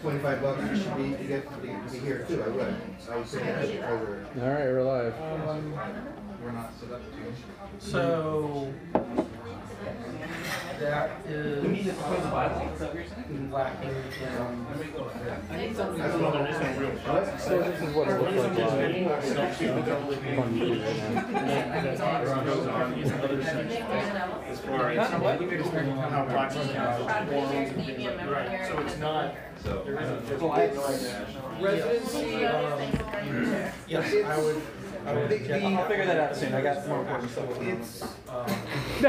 $25 you should be to get to be here too. I would say that. All right, we're live. We're not set up to. So that is lacking in. So this is what it looks like. As far as how so it's not. Residency. Yes, I would. I'll figure that out soon. I got more important stuff. I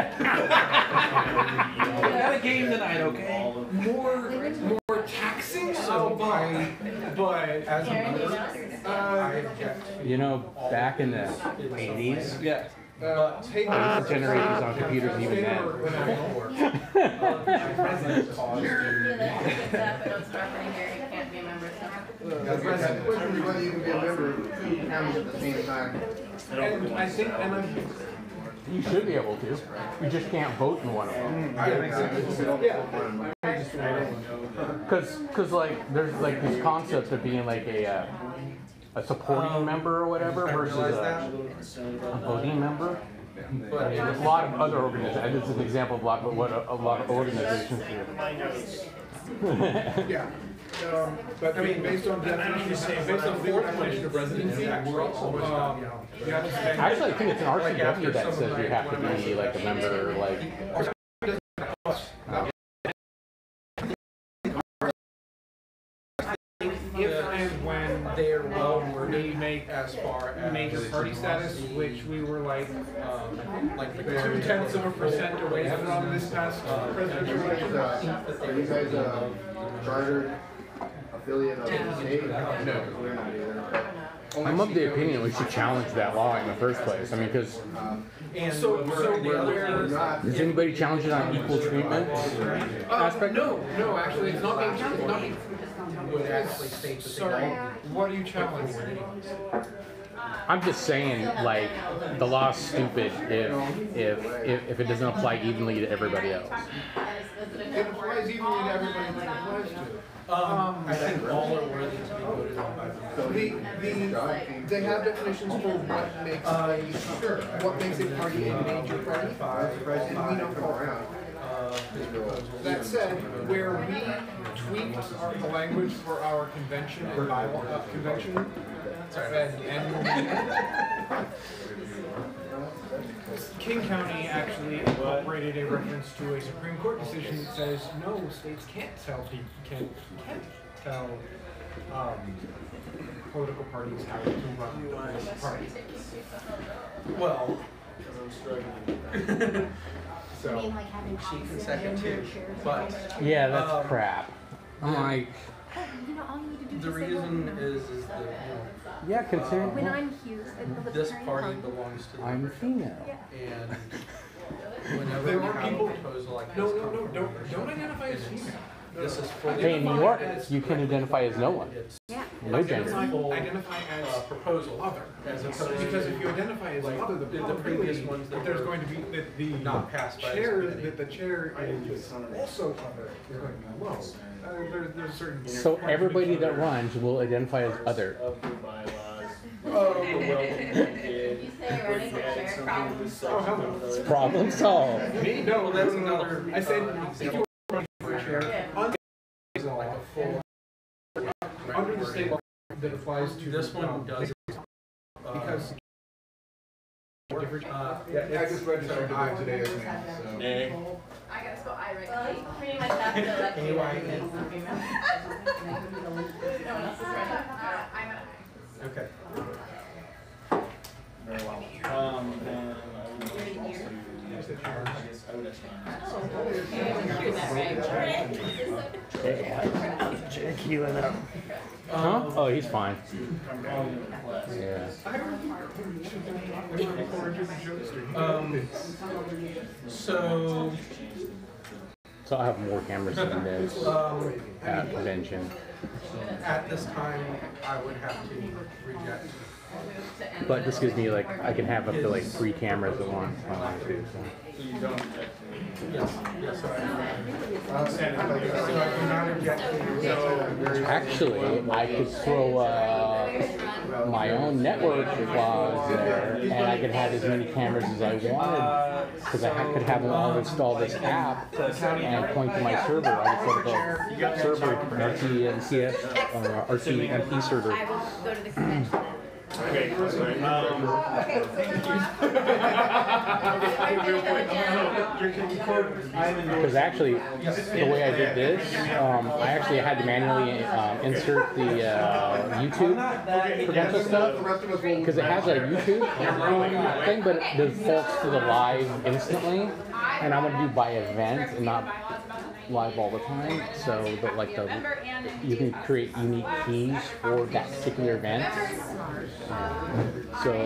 got a game tonight, okay? More taxing, but as You know, back in the 80s, Yeah. they used to generate these on computers even then. The question is whether you can be a member of two counties at the same time. and I think You should be able to. You just can't vote in one of them. Because like there's like this concept of being like a supporting member or whatever versus a voting member. But there's a lot of other organizations. This is an example of what a lot of organizations do. yeah. But I mean, based on based on fourth definition of residency, actually, Actually, I think it's an RCW that says you have to be like a member, like. If and when they're they make as far as major party status, which we were like 0.2% away from this past presidential election. Are you guys chartered affiliate of the state? No, we're not either. I'm of the opinion we should challenge that law in the first place. I mean, because So the other does anybody challenge it on equal treatment aspect? no, actually, it's not being challenged. Would actually state the sorry. What are you challenging? I'm just saying, like, the law's stupid if it doesn't apply evenly to everybody else. It applies evenly to everybody that it applies to. I think all are worthy to be voted on by They have definitions for what makes a party a major party, and we don't call it. That said, where we tweaked the language for our convention and convention, King County actually incorporated a reference to a Supreme Court decision that says no, states can't tell political parties how to run the party. Well, So she can second too, but Yeah, that's crap. I'm like, the reason is yeah, consider. When I'm here, this party belongs to the I'm female. and whenever There we are have people- a proposal like no, this, don't identify as female. this is for Hey, in New York, you can identify as no one. Yeah. No gender. Identify as proposal other, as opposed to because if you identify as other, the previous ones that there's were going to be the not passed by this chair committee. that the chair is also other is going to be low. There's certain. So everybody that runs will identify as other. Problem solved. Me? No, that's another. I said if you were running for chair under like a full under the state law that applies to this one does because. I just registered today as well. So. I gotta spell I right. Well, pretty much have to let you know. No one else is right. I'm an I. okay. You're Huh? Oh, he's fine. Yeah. So So I'll have more cameras than this at convention. At this time, I would have to reject. But this gives me like, I can have up to like 3 cameras at once if I want to, so. Yes, so I cannot reject. Actually, I could throw my own network clause there, and I could have as many cameras as I wanted, because I could have them all install this app and point to my server. I could set up a server, RTNCF, RTMP server. I will go to the convention. Okay, Because actually, the way I did this, I actually had to manually insert the YouTube credential stuff, because it has a YouTube thing, but it defaults to the live instantly, and I'm going to do by event and not live all the time, so that like you can create unique keys for that particular event. Some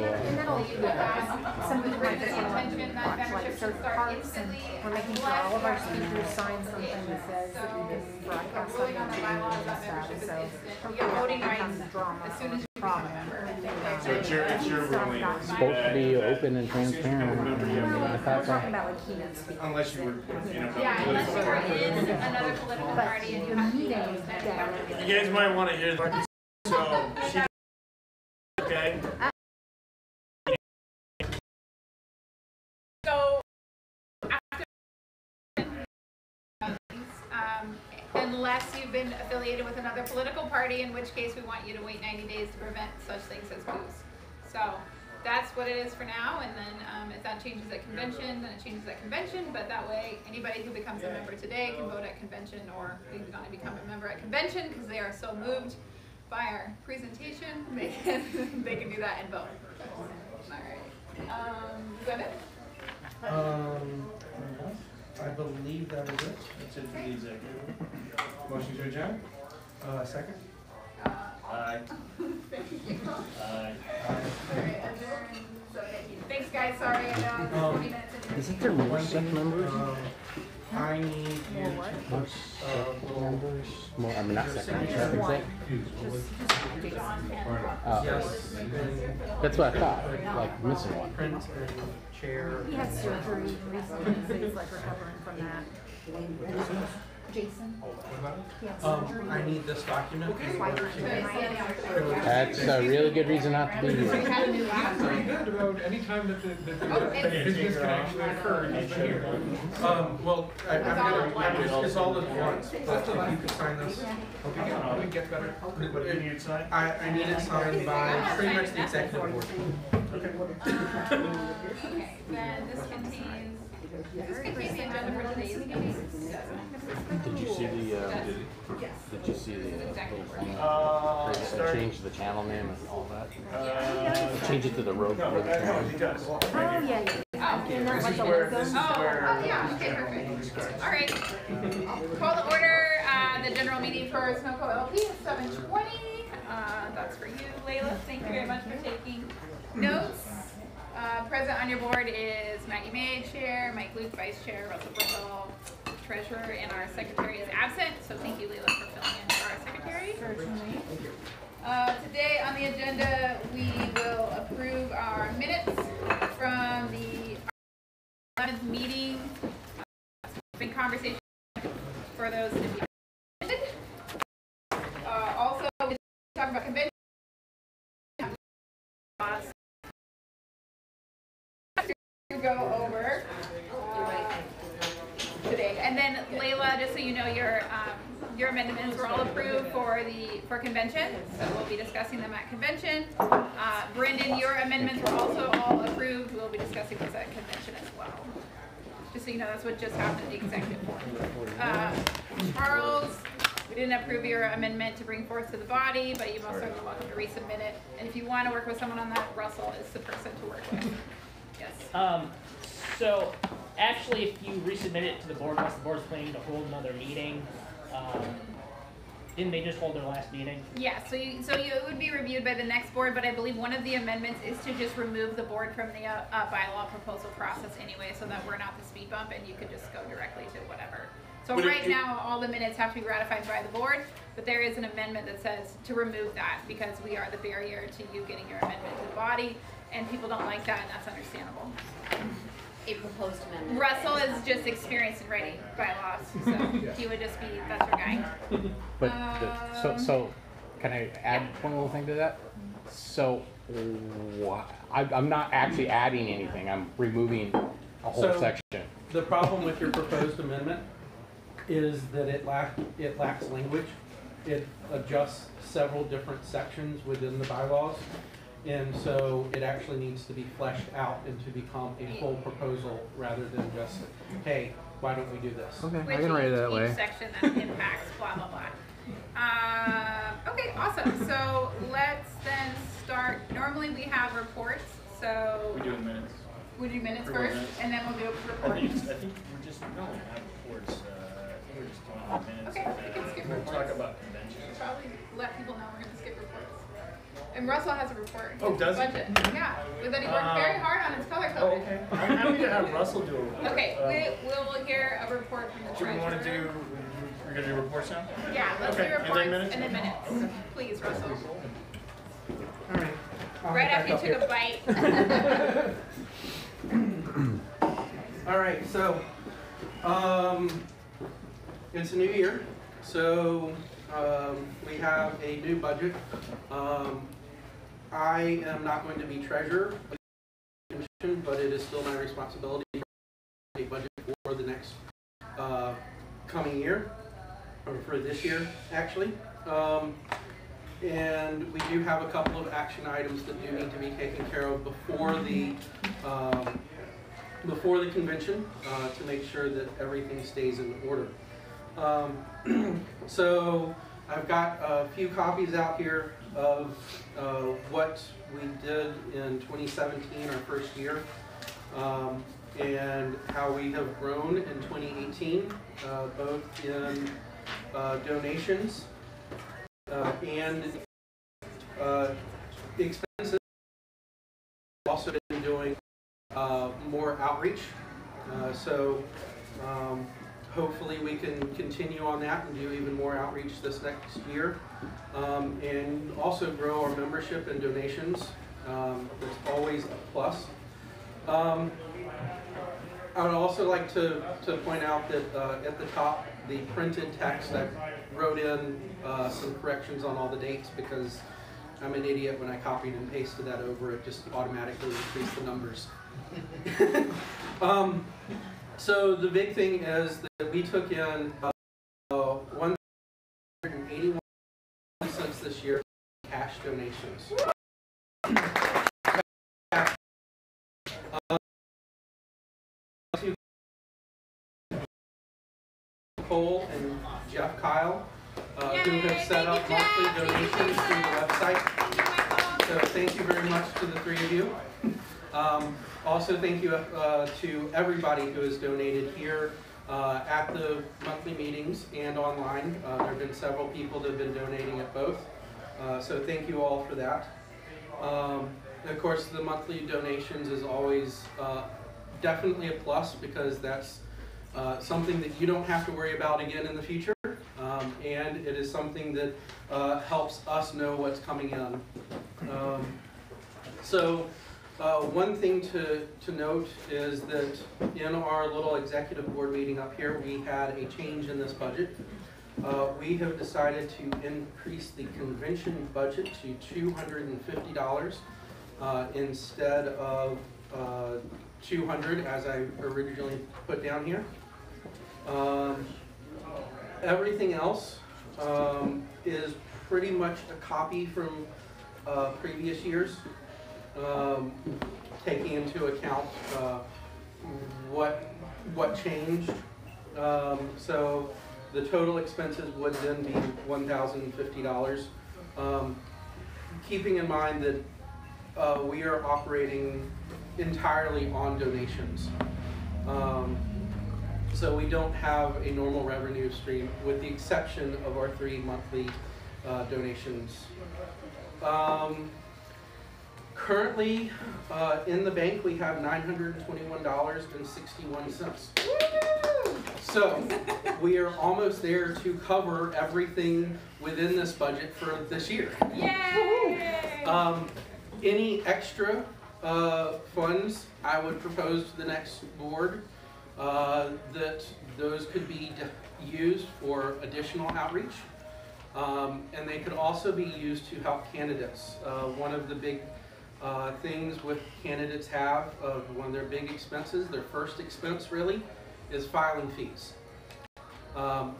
people might just want to watch like certain parts, and we're making sure all of our speakers sign something that says that we can broadcast on YouTube and stuff. So Your voting rights becomes drama as soon as you problem. become a member. So it's your ruling. It's supposed to be open and transparent. I We're thought so. talking about like keynote speakers. Unless you were, Yeah, unless you are in another political But party and you the have to meeting vote, is then down. You guys might want to hear that. So, okay. So, after, unless you've been affiliated with another political party, in which case we want you to wait 90 days to prevent such things as coups. So, that's what it is for now, and then if that changes at convention, then it changes at convention, but that way anybody who becomes a member today can vote at convention, or who's going to become a member at convention, because they are so moved by our presentation, they can do that and vote. Alright. Is that it? I believe that is it. That's it for the executive. Motion to adjourn? Second? Aye. Aye. Alright, adjourn. So, thanks guys, sorry, I know 20 minutes into the Isn't there more sec members? I need you to More put sec members? More, I mean, not sec members, exec. yes, That's what I thought, like missing one. print and chair. He had surgery recently, so he's like recovering from that. Jason? He had surgery. I need this document. That's a really good reason not to be here. Pretty good about any time that the business can actually occur, he's been here. Well, I'm gonna, it's all at once, but if you could sign this. Hope you get better. What do you need to sign? I need it signed by pretty much the executive board. Okay, then this contains the agenda for today's meeting. Did you see the, did you see the little thing? I changed the channel name and all that. Change it to the road for the channel. He does. Oh, yeah. And then like the logo. Oh, yeah, okay, perfect. All right. Call to order the general meeting for Snohomish LP at 7:20. That's for you, Layla. Thank you very much for taking notes. Present on your board is Maggie May, Chair, Mike Luke, Vice Chair, Russell Brindle, Treasurer, and our Secretary is absent. So thank you, Layla, for filling in for our Secretary. Certainly. Today on the agenda, we will approve our minutes from the 11th meeting. Been conversation for those to be attended. Also, we talk about convention. To go over today, and then Layla, just so you know, your amendments were all approved for convention, so we'll be discussing them at convention. Brendan, your amendments were also all approved. We'll be discussing this at convention as well. Just so you know, that's what just happened at the executive board. Charles, we didn't approve your amendment to bring forth to the body, but you most certainly welcome to resubmit it. And if you want to work with someone on that, Russell is the person to work with. Yes. So actually, if you resubmit it to the board, once the board's planning to hold another meeting, didn't they just hold their last meeting? Yeah, so it would be reviewed by the next board, but I believe one of the amendments is to just remove the board from the bylaw proposal process anyway, so that we're not the speed bump and you could just go directly to whatever. So right now, all the minutes have to be ratified by the board, but there is an amendment that says to remove that because we are the barrier to you getting your amendment to the body, and people don't like that, and that's understandable. A proposed amendment. Russell is just experienced in writing bylaws, so he would just be, that's our guy. But so can I add one little thing to that? So I'm not actually adding anything. I'm removing a whole section. The problem with your proposed amendment is that it lacks language. It adjusts several different sections within the bylaws. And so it actually needs to be fleshed out and to become a full proposal rather than just, hey, why don't we do this? Okay, I can write it that way. Each section that impacts blah, blah, blah. Okay, awesome. So let's then start. Normally we have reports, so. We do minutes. We do minutes For first, minutes. and then we'll do I reports. think we're just, we don't have reports. I think we're just doing minutes. Okay, we can skip We'll reports. talk about conventions. Probably let people know we're going to skip reports. And Russell has a report. Oh, does he? Budget. Yeah, but then he worked very hard on his color Oh, code. okay. I'm happy to have Russell do a report. Okay, we'll hear a report from the Do treasurer. we want to do, we're going to do reports now? Yeah, let's Okay, do and then reports minutes? and then minutes. Please, Russell. All right. Right after you took a bite. All right, so it's a new year, so we have a new budget. I am not going to be treasurer of the commission, but it is still my responsibility to a budget for the next coming year, or for this year, actually. And we do have a couple of action items that do need to be taken care of before the convention to make sure that everything stays in order. So I've got a few copies out here of what we did in 2017, our first year, and how we have grown in 2018, both in donations and expenses. We've also been doing more outreach, so hopefully we can continue on that and do even more outreach this next year, and also grow our membership and donations. It's always a plus. I would also like to point out that at the top, the printed text, I wrote in some corrections on all the dates because I'm an idiot. When I copied and pasted that over, it just automatically increased the numbers. So the big thing is that we took in 181 cents this year in cash donations. Cole and Jeff Kyle, who have set up monthly donations through the website. So thank you very much to the three of you. Also thank you to everybody who has donated here at the monthly meetings and online. There have been several people that have been donating at both. So thank you all for that. Of course, the monthly donations is always definitely a plus because that's something that you don't have to worry about again in the future. And it is something that helps us know what's coming in. One thing to note is that in our little executive board meeting up here, we had a change in this budget. We have decided to increase the convention budget to $250 instead of $200 as I originally put down here. Everything else is pretty much a copy from previous years. Taking into account what changed. So the total expenses would then be $1,050. Keeping in mind that we are operating entirely on donations. So we don't have a normal revenue stream with the exception of our 3 monthly donations. Currently, in the bank, we have $921.61. So, we are almost there to cover everything within this budget for this year. Yay! Any extra funds I would propose to the next board that those could be used for additional outreach. And they could also be used to help candidates. One of the big things with candidates have, one of their big expenses, their first expense really, is filing fees.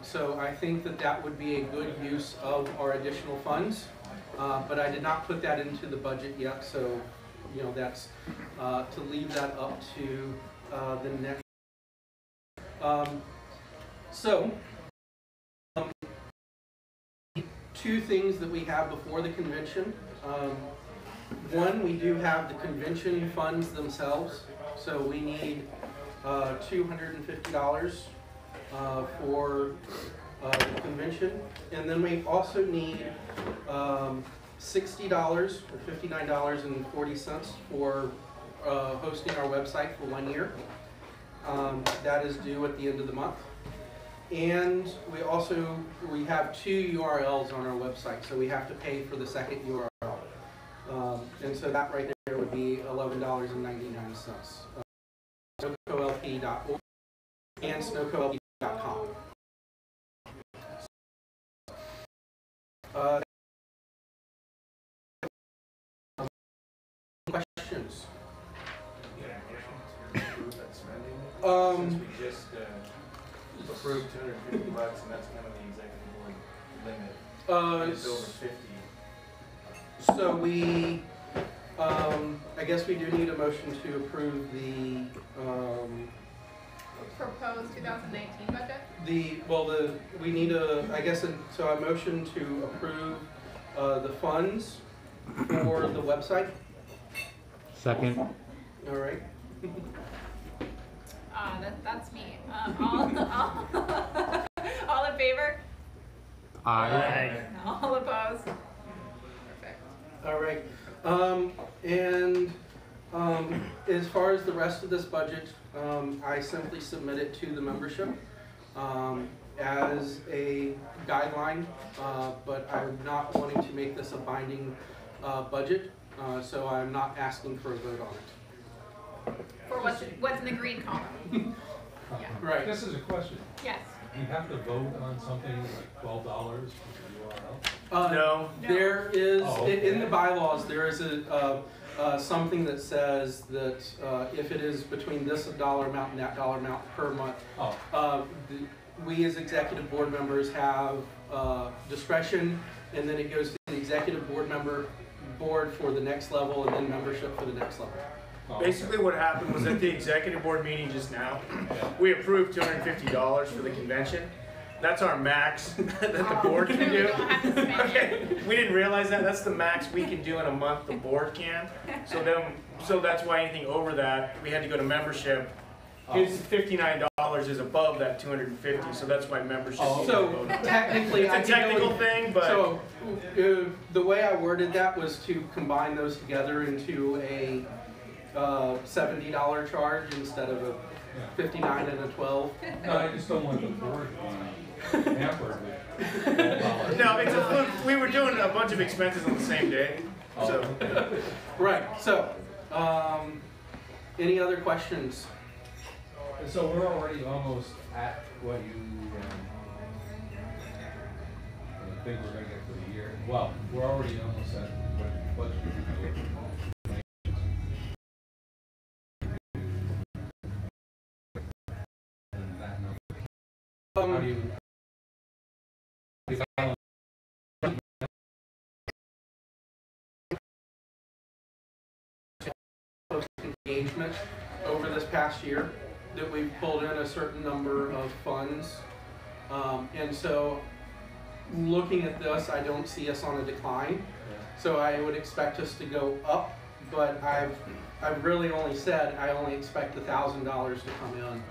So I think that that would be a good use of our additional funds, but I did not put that into the budget yet, so you know that's to leave that up to the next. Two things that we have before the convention. One, we do have the convention funds themselves, so we need $250 for the convention, and then we also need $60 or $59.40 for hosting our website for 1 year. That is due at the end of the month. And we have 2 URLs on our website, so we have to pay for the second URL. And so that right there would be $11.99. SnocoLP.org and SnocoLP.com. Questions? Since we just approved $250 and that's kind of the executive board limit. It's over 50. So we, I guess we do need a motion to approve the Proposed 2019 budget? We need so I motion to approve the funds for the website. Second. All right. That's me. All in favor? Aye. All opposed? Perfect. All right. As far as the rest of this budget, I simply submit it to the membership as a guideline, but I'm not wanting to make this a binding budget, so I'm not asking for a vote on it. For what's in the green column? Yeah. Right. This is a question. Yes. You have to vote on something like $12 for the URL? No. There is, okay. in the bylaws, there is something that says that if it is between this dollar amount and that dollar amount per month, we as executive board members have discretion, and then it goes to the executive board for the next level, and then membership for the next level. Basically what happened was at the executive board meeting just now, we approved $250 for the convention. That's our max that the board can do. Okay, we didn't realize that. That's the max we can do in a month the board can. So that's why anything over that, we had to go to membership. His $59 is above that $250, so that's why membership. So technically, it's a technical thing, but so the way I worded that was to combine those together into a $70 charge instead of a $59 and a $12. No, I just don't want the board to be hampered with no, it's a fluke. We were doing a bunch of expenses on the same day. So right. So any other questions? So we're already almost at what you think we're going to get for the year. Well, we're already almost at what budget we get. How do you engagement over this past year that we've pulled in a certain number of funds, and so looking at this, I don't see us on a decline. So I would expect us to go up, but I've really only said I only expect $1,000 to come in.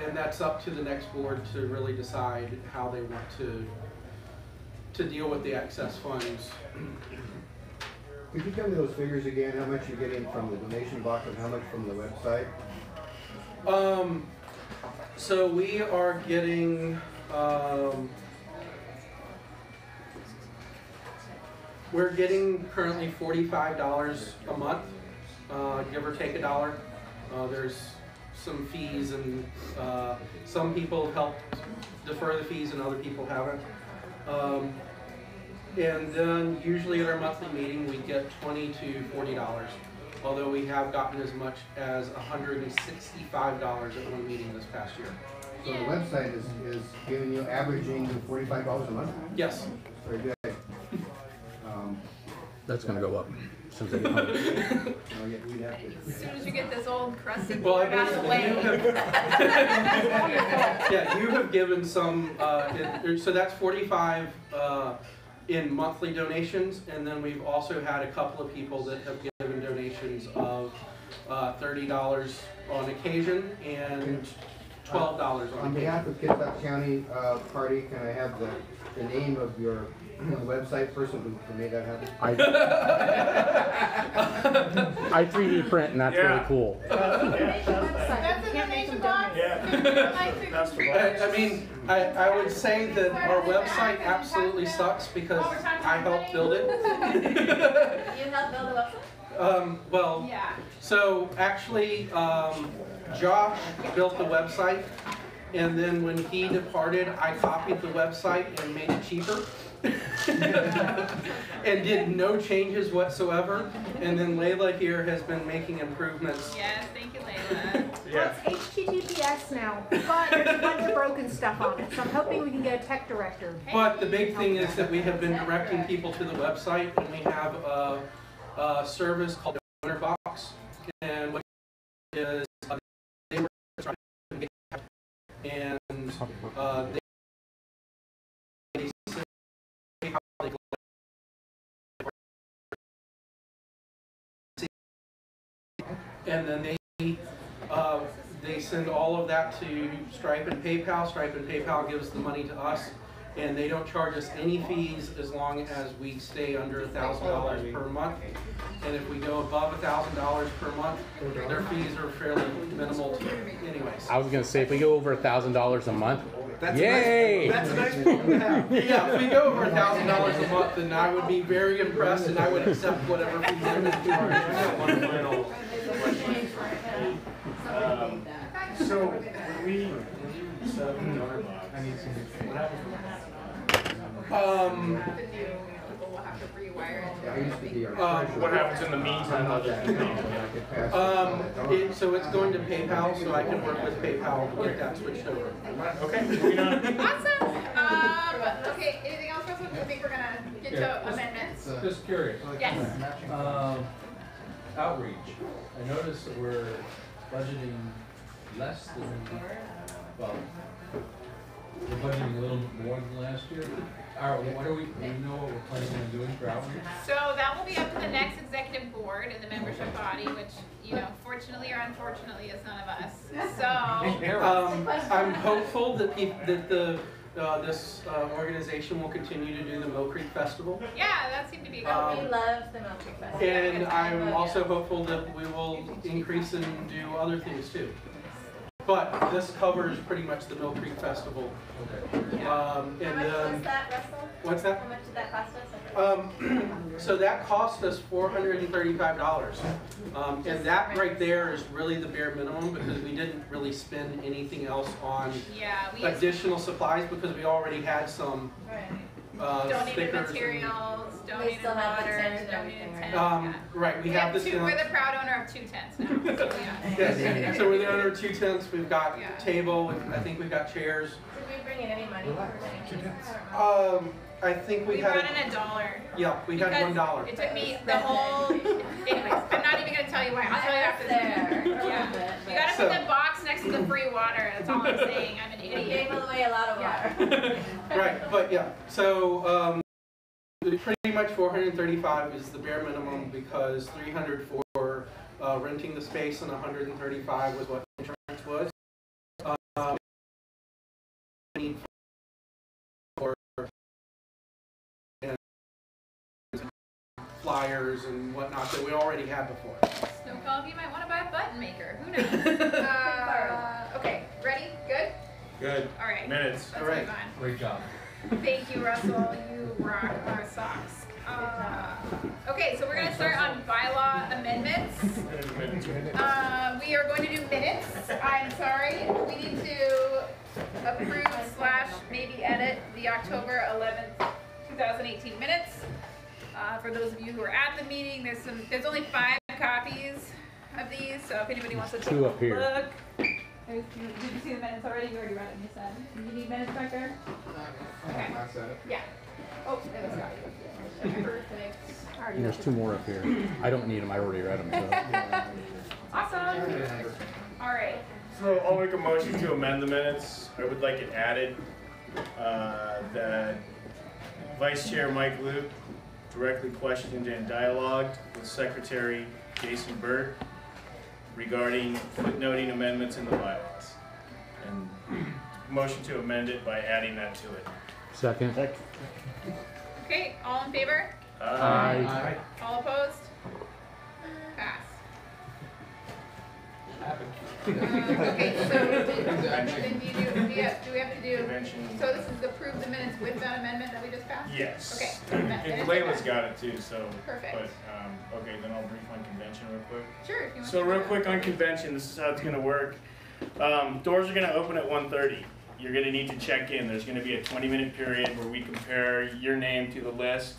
And that's up to the next board to really decide how they want to deal with the excess funds. Could you tell me those figures again? How much you're getting from the donation box and how much from the website? So we are getting, we're getting currently $45 a month, give or take $1. There's some fees, and some people helped defer the fees and other people haven't. And then usually at our monthly meeting we get $20 to $40, although we have gotten as much as $165 at one meeting this past year. So the website is giving you averaging $45 a month? Yes. Very good. That's gonna go up as soon as I get home. As soon as you get this old crusty Well, board out of the way. Yeah, you have given some, so that's 45 in monthly donations, and then we've also had a couple of people that have given donations of $30 on occasion and $12 on occasion. On behalf of Kitsap County Party, can I have the name of your website person who made that happen? I 3D print, and that's really cool. That's a donation box? I mean, I would say that our website absolutely sucks because I helped build it. You helped build the website? Well, Yeah. so actually, Josh built the website, and then when he departed, I copied the website and made it cheaper. And did no changes whatsoever. And then Layla here has been making improvements. Yes, thank you, Layla. Yeah. Well, it's HTTPS now, but there's a bunch of broken stuff on it, so I'm hoping we can get a tech director. But the big thing is that we have been directing people to the website, and we have a service called Donor Box, and what it is they were trying to get, and they say how they and then they send all of that to Stripe and PayPal. Stripe and PayPal gives the money to us, and they don't charge us any fees as long as we stay under $1,000 per month. And if we go above $1,000 per month, their fees are fairly minimal anyways. I was gonna say, if we go over $1,000 a month, That's yay! That's a nice problem to have. Yeah, if we go over $1,000 a month, then I would be very impressed, and I would accept whatever fees they're going to charge. One final question. So when we set up a donor box, what happens? People will have to rewire it. Yeah, I used to be our What happens in the meantime? So it's going to PayPal, so I can work with PayPal to get that switched over. Okay. Awesome. Okay, anything else, Russell? I think we're gonna get to amendments. Just curious. Yes. Outreach. I noticed that we're budgeting less than, well, we're budgeting a little more than last year. What do we know what we're planning on doing for outreach? So that will be up to the next executive board and the membership body, which, you know, fortunately or unfortunately is none of us. So, I'm hopeful that this organization will continue to do the Mill Creek Festival. yeah, that seemed to be a good We one. love the Mill Creek Festival. And I'm also hopeful that we will increase and do other things too. But this covers pretty much the Mill Creek Festival. How much was that, Russell? What's that? How much did that cost us? So that cost us $435. And that right there is really the bare minimum because we didn't really spend anything else on Yeah, we additional supplies because we already had some donated stickers. materials, We donated still have the water, tent and donated everything, tent. And, right, we have the We're tent. the proud owner of 2 tents now. So, yeah. Yes, so we're the owner of 2 tents. We've got Yeah. table. I think we've got chairs. Did we bring in any money for donations? I think we We had. brought in $1. Yeah, we had Because $1. It took me the whole. Anyways, I'm not even gonna tell you why. I'll tell you after this. There. Yeah. You gotta put the box next to the free water. That's all I'm saying. I'm an We idiot. gave away a lot of water. Right, but yeah. So pretty much 435 is the bare minimum because 300 for renting the space and 135 was what insurance was. Need for and flyers and whatnot that we already had before. Snow Call, you might want to buy a button maker. Who knows? Okay, ready? Good? Good. All right. Minutes. Let's All right. move on. Great job. Thank you, Russell. You rock our socks. Okay, so we're going to start on bylaw amendments. We are going to do minutes. I'm sorry. We need to approve / maybe edit the October 11th, 2018 minutes. For those of you who are at the meeting, there's only 5 copies of these, so if anybody wants to take 2 a up here. look. Did you see the minutes already? You already read them, you said. Do you need minutes back there? Okay. Yeah. Oh, there was Scotty. Perfect. And there's 2 more up here. I don't need them. I already read them. So. Awesome. All right. So I'll make a motion to amend the minutes. I would like it added that Vice Chair Mike Luke directly questioned and dialogued with Secretary Jason Burt regarding footnoting amendments in the bylaws. And motion to amend it by adding that to it. Second. Okay, all in favor? Aye. All opposed? Pass. Okay, so then do we have to do, Convention. so this is approve the minutes with that amendment that we just passed? Yes. Okay. And Layla's got it too, so. Perfect. But, okay, then I'll brief on convention real quick. Sure, if you want So to. real quick on convention, this is how it's gonna work. Doors are gonna open at 1:30. You're gonna need to check in. There's gonna be a 20-minute period where we compare your name to the list,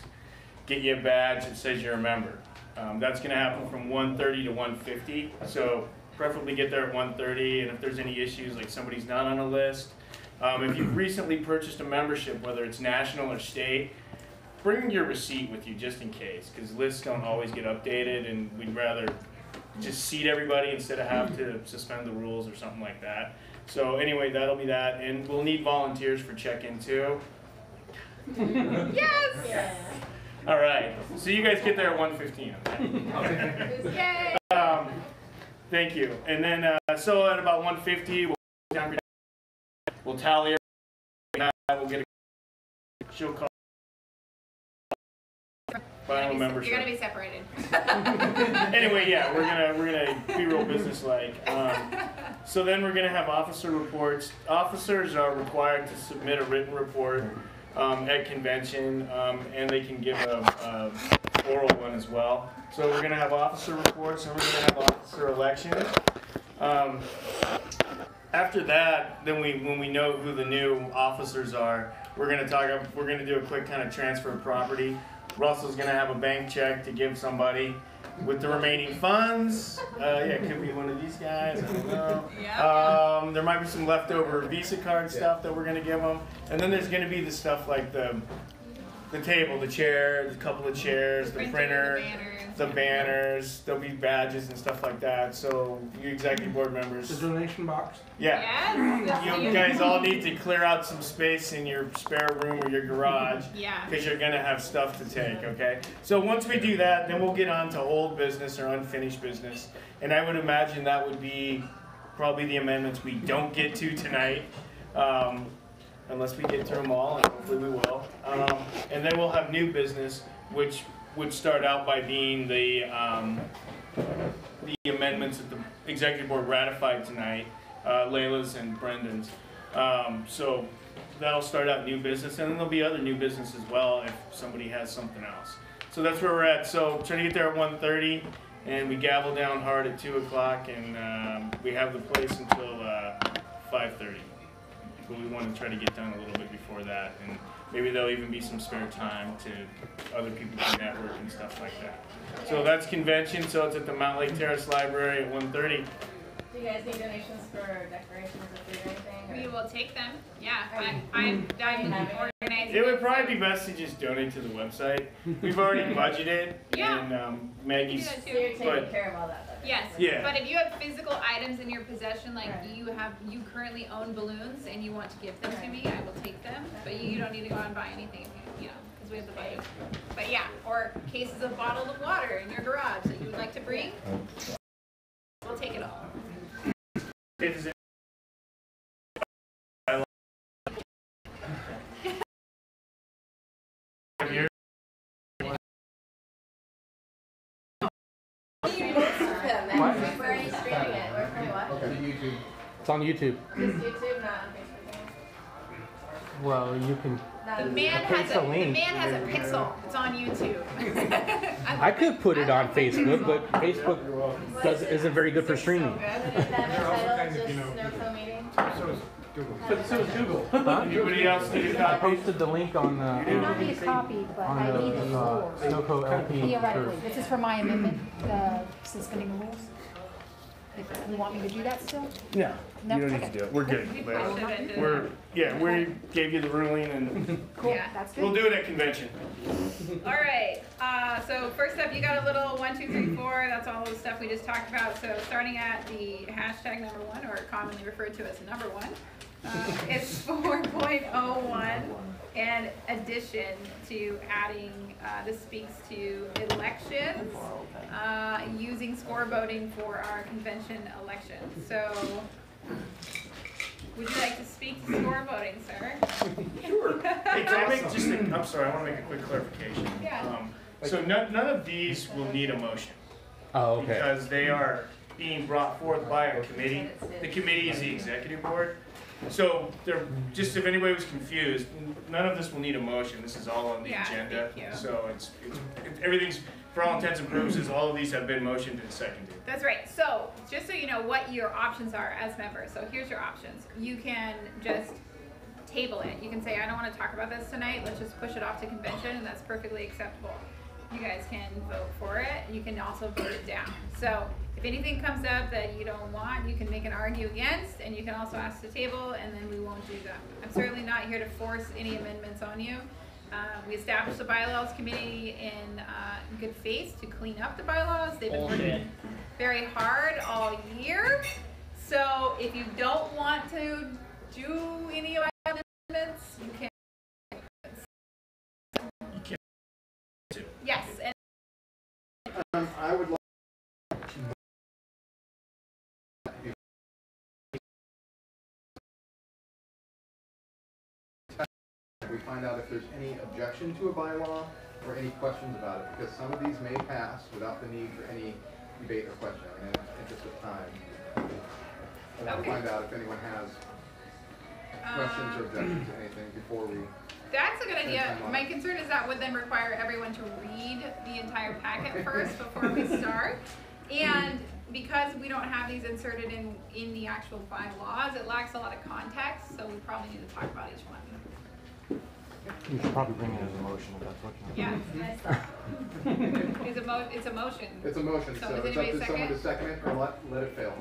get you a badge that says you're a member. That's gonna happen from 1:30 to 1:50. So preferably get there at 1:30, and if there's any issues, like somebody's not on a list. If you've recently purchased a membership, whether it's national or state, bring your receipt with you just in case, because lists don't always get updated, and we'd rather just seat everybody instead of have to suspend the rules or something like that. So anyway, that'll be that, and we'll need volunteers for check-in too. Yes! Yeah. All right, so you guys get there at 1:15, okay? Yay! Thank you. And then, so at about 1:50, we'll tally everything. We'll get a she'll call final membership. You're gonna be separated. Anyway, yeah, we're gonna be real businesslike. So then we're gonna have officer reports. Officers are required to submit a written report at convention, and they can give a oral one as well. So we're gonna have officer reports, and we're gonna have officer elections. After that, then when we know who the new officers are, we're gonna do a quick kind of transfer of property. Russell's gonna have a bank check to give somebody with the remaining funds. Yeah, it could be one of these guys, I don't know. Yeah. There might be some leftover Visa card stuff that we're gonna give them. And then there's gonna be the stuff like the table, the chair, a couple of chairs, the printer, the banners, there'll be badges and stuff like that. So you executive board members. The donation box. Yeah. Yes. You guys all need to clear out some space in your spare room or your garage. Yeah. Because you're gonna have stuff to take, okay? So once we do that, then we'll get on to old business or unfinished business. And I would imagine that would be probably the amendments we don't get to tonight. Unless we get through them all, and hopefully we will. And then we'll have new business, which would start out by being the amendments that the executive board ratified tonight, Layla's and Brendan's. So that'll start out new business, and then there'll be other new business as well if somebody has something else. So that's where we're at. So try to get there at 1:30, and we gavel down hard at 2 o'clock, and we have the place until 5:30. But we want to try to get done a little bit before that, and maybe there'll even be some spare time to other people to network and stuff like that. So that's convention, so it's at the Mount Lake Terrace Library at 1:30. Do you guys need donations for decorations or food or anything? We will take them. Yeah, I'm organizing. It would probably be best to just donate to the website. We've already budgeted, Yeah. and Maggie's. We can do that So you're too. taking But- care of all that then? Yes. Yeah. But if you have physical items in your possession, like Right. you currently own balloons and you want to give them to me, I will take them. But you don't need to go out and buy anything, you know, because we have the budget. But yeah, or cases of bottled water in your garage that you would like to bring, we'll take it all. If there's It's on YouTube. Just YouTube, not on Facebook. Well, you can. The man has a pixel. It's on YouTube. I could put it on Facebook, but Facebook isn't very good for streaming. So is Google. Anybody else need a I copy? posted the link on the Not be a copy, but I need the rules. Snoco LP. Theoretically, this is for my amendment, the suspending the rules. If you want me to do that still? No, No? you don't Okay. need to do it. We're good. We posted it. We gave you the ruling and Cool, Yeah. that's we'll good. do it at convention. All right. So first up, you got a little 1, 2, 3, 4. That's all the stuff we just talked about. So starting at the hashtag number 1, or commonly referred to as number 1, it's 4.01, and addition to adding. This speaks to elections, using score voting for our convention elections. So, would you like to speak to score voting, sir? Sure. Hey, can I make just I'm sorry, I want to make a quick clarification. Yeah. So none of these will need a motion. Oh, okay. Because they are being brought forth by a committee. The committee is the executive board. So they're, just if anybody was confused, none of this will need a motion. This is all on the Yeah, agenda. thank you. So everything's, for all intents and purposes, all of these have been motioned and seconded. That's right. So, just so you know what your options are as members. So here's your options. You can just table it. You can say, I don't want to talk about this tonight. Let's just push it off to convention, and that's perfectly acceptable. You guys can vote for it. You can also vote it down. So if anything comes up that you don't want, you can make an argue against, and you can also ask to table, and then we won't do that. I'm certainly not here to force any amendments on you. We established the bylaws committee in good faith to clean up the bylaws. They've been working very hard all year. So if you don't want to do any amendments, you can. Yes. And I would like we find out if there's any objection to a bylaw or any questions about it, because some of these may pass without the need for any debate or question. I mean, in the interest of time, I want to find out if anyone has questions or objections to anything before we. That's a good idea. My concern is that would then require everyone to read the entire packet first before we start. And because we don't have these inserted in the actual bylaws, it lacks a lot of context, so we probably need to talk about each one. You should probably bring it as a motion if that's what you want. Yeah. It's a motion. It's a motion, so it's up to someone to second it or let it fail.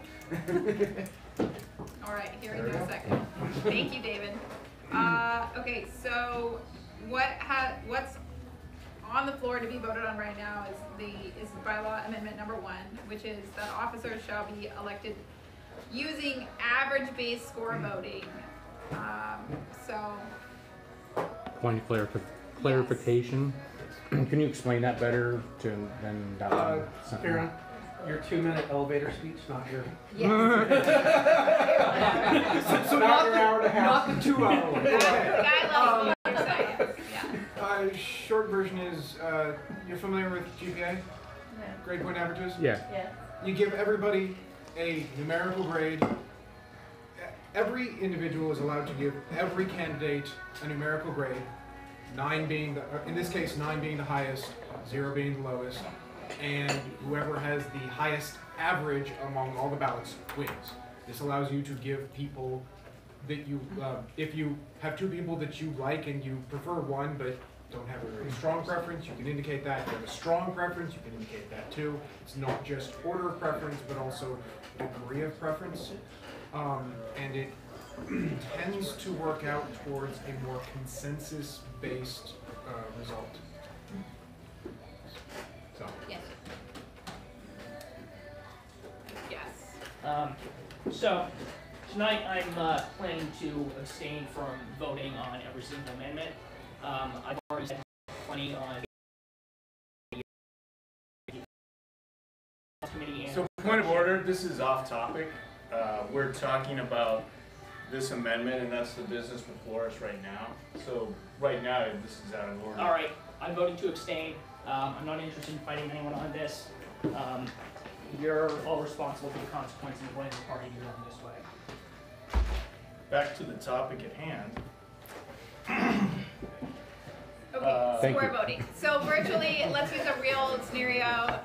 All right, here we go, second. Thank you, David. Okay, so what's on the floor to be voted on right now is bylaw amendment number 1, which is that officers shall be elected using average-based score voting. Point of clarification. Can you explain that better than that one? Karen, your 2-minute elevator speech, not your. Yes. So not your hour and a half. Not the 2 hour one. Guy loves science. Yeah. Short version is, you're familiar with GPA? Yeah. Grade point averages? Yeah. Yeah. You give everybody a numerical grade. Every individual is allowed to give every candidate a numerical grade, 9 being the, in this case, 9 being the highest, 0 being the lowest, and whoever has the highest average among all the ballots wins. This allows you to give people that you, if you have 2 people that you like and you prefer one but don't have a very strong preference, you can indicate that. If you have a strong preference, you can indicate that too. It's not just order of preference, but also degree of preference. And it tends to work out towards a more consensus-based result. So. Yes. Yes. So tonight I'm planning to abstain from voting on every single amendment. I've already said plenty on the committee. So point of order, this is off topic. We're talking about this amendment, and that's the business before us right now. So right now, this is out of order. All right, I'm voting to abstain. I'm not interested in fighting anyone on this. You're all responsible for the consequences of running the party here on this way. back to the topic at hand. Okay, Thank score you. voting. So virtually, let's use a real scenario.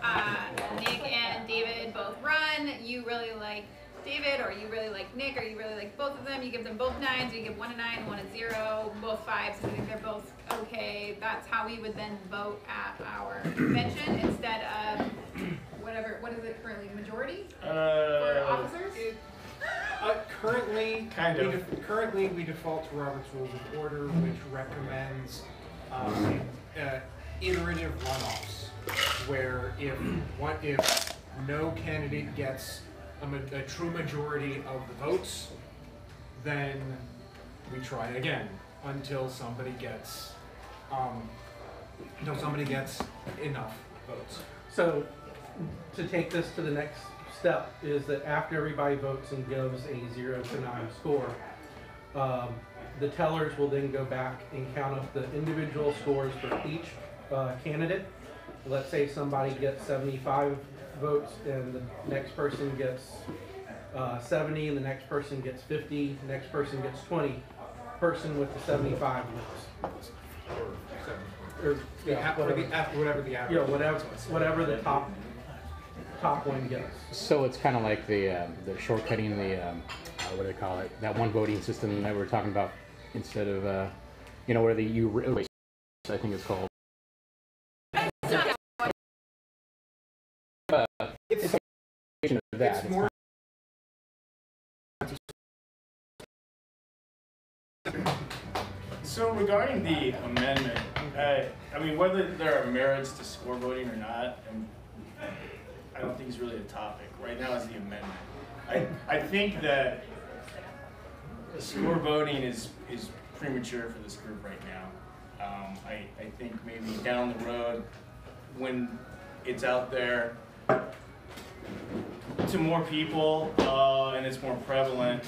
Nick and David both run. You really like David, or you really like Nick, or you really like both of them. You give them both 9s, or you give one a 9, one a 0, both 5s, and you think they're both okay. That's how we would then vote at our convention instead of whatever. What is it currently? Majority for officers? Currently, Kind of. Currently, we default to Robert's Rules of Order, which recommends iterative runoffs, where if no candidate gets a true majority of the votes, then we try again until somebody gets enough votes. So, to take this to the next step is that after everybody votes and gives a 0 to 9 score, the tellers will then go back and count up the individual scores for each candidate. Let's say somebody gets 75 votes and the next person gets 70 and the next person gets 50, the next person gets 20. Person with the 75 votes. Or Whatever the average. Yeah, whatever the top one gets. So it's kind of like the shortcutting the what do they call it? That one voting system that we were talking about instead of where the I think it's called. It's a combination of that. It's more. So regarding the amendment, I mean, whether there are merits to score voting or not, I don't think it's really a topic. Right now is the amendment. I think that score voting is premature for this group right now. I think maybe down the road, when it's out there to more people and it's more prevalent,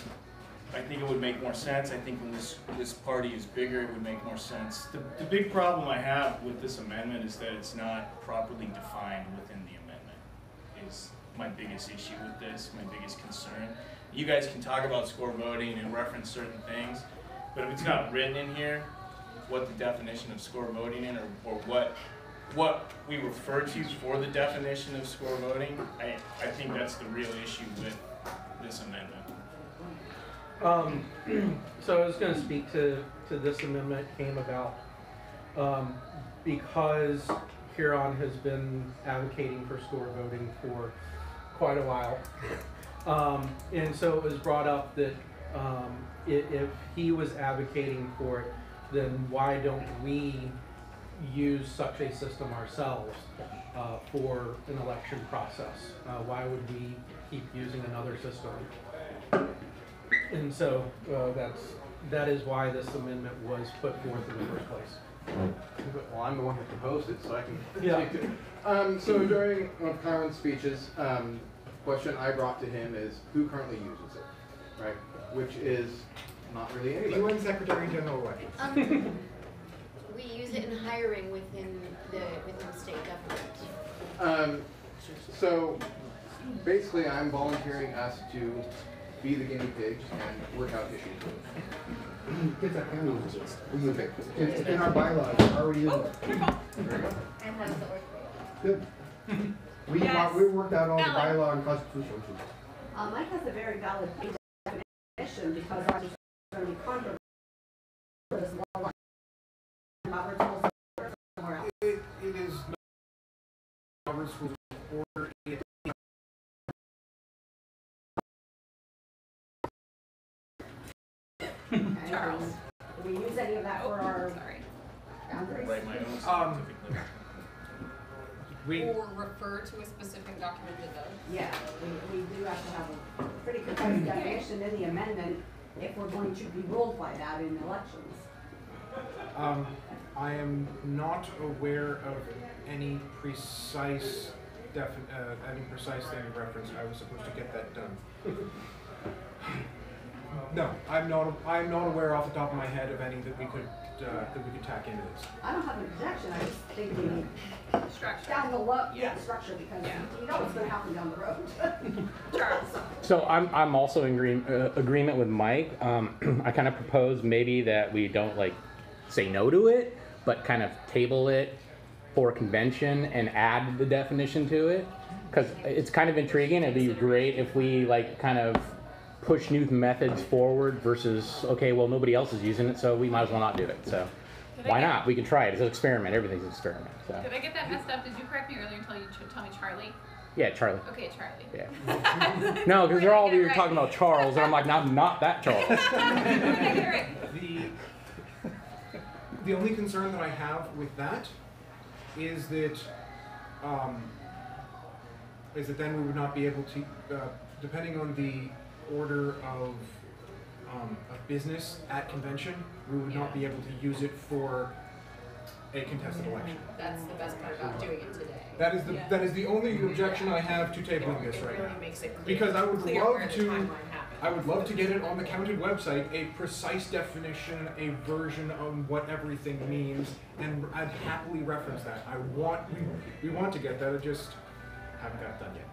I think it would make more sense. I think when this party is bigger, it would make more sense. The big problem I have with this amendment is that it's not properly defined within the amendment, is my biggest issue with this, my biggest concern. You guys can talk about score voting and reference certain things, but if it's not written in here what the definition of score voting is, or what we refer to for the definition of score voting, I think that's the real issue with this amendment. So I was going to speak to this amendment came about because Huron has been advocating for score voting for quite a while. And so it was brought up that if he was advocating for it, then why don't we use such a system ourselves for an election process? Why would we keep using another system? And so that is why this amendment was put forth in the first place. Well, I'm the one who proposed it, so I can Yeah. speak to it. So during one of Kyron's speeches, question I brought to him is who currently uses it, right? Which is not really anybody. UN Secretary General elections. We use it in hiring within state government. So basically, I'm volunteering us to be the guinea pigs and work out issues. Get that county okay. It's in our bylaws, already in it. There you go. And how does it work? Good. Yes. We worked out all the Ellen. bylaw and constitutional issues. Mine has a very valid definition because I was going to be controversial as well. Robert's Rules of Order somewhere else. It is not Robert's Rules of Order. Charles. Do we use any of that for our Sorry. boundaries? Write my own scientific literature. Or refer to a specific document that does. Yeah, we do have to have a pretty concise definition in the amendment if we're going to be ruled by that in elections. I am not aware of any precise thing of reference. I was supposed to get that done. No, I'm not aware off the top of my head of any that we could tack into this. I don't have an objection. I just think we structure. Down the structure, because you know what's gonna happen down the road. Charles. So I'm also in agreement with Mike. I kind of propose maybe that we don't like say no to it, but kind of table it for convention and add the definition to it, because it's kind of intriguing. It'd be great if we like kind of push new methods forward versus, okay, well, nobody else is using it, so we might as well not do it. So why not? We can try it. It's an experiment. Everything's an experiment. So. Did I get that messed up? Did you correct me earlier until you tell me Charlie? Yeah, Charlie. Okay, Charlie. Yeah. No, because they're all you're talking about Charles, and I'm like, not that Charles. The only concern that I have with that is that then we would not be able to, depending on the order of business at convention, we would not be able to use it for a contested election. That's the best part about doing it today. That is the only objection I have to tabling this right now. Makes it clear, Because I would love to, timeline I would love to get it on the counted website, a precise definition, a version of what everything means, and I'd happily reference that. We want to get that, I just haven't got it done yet.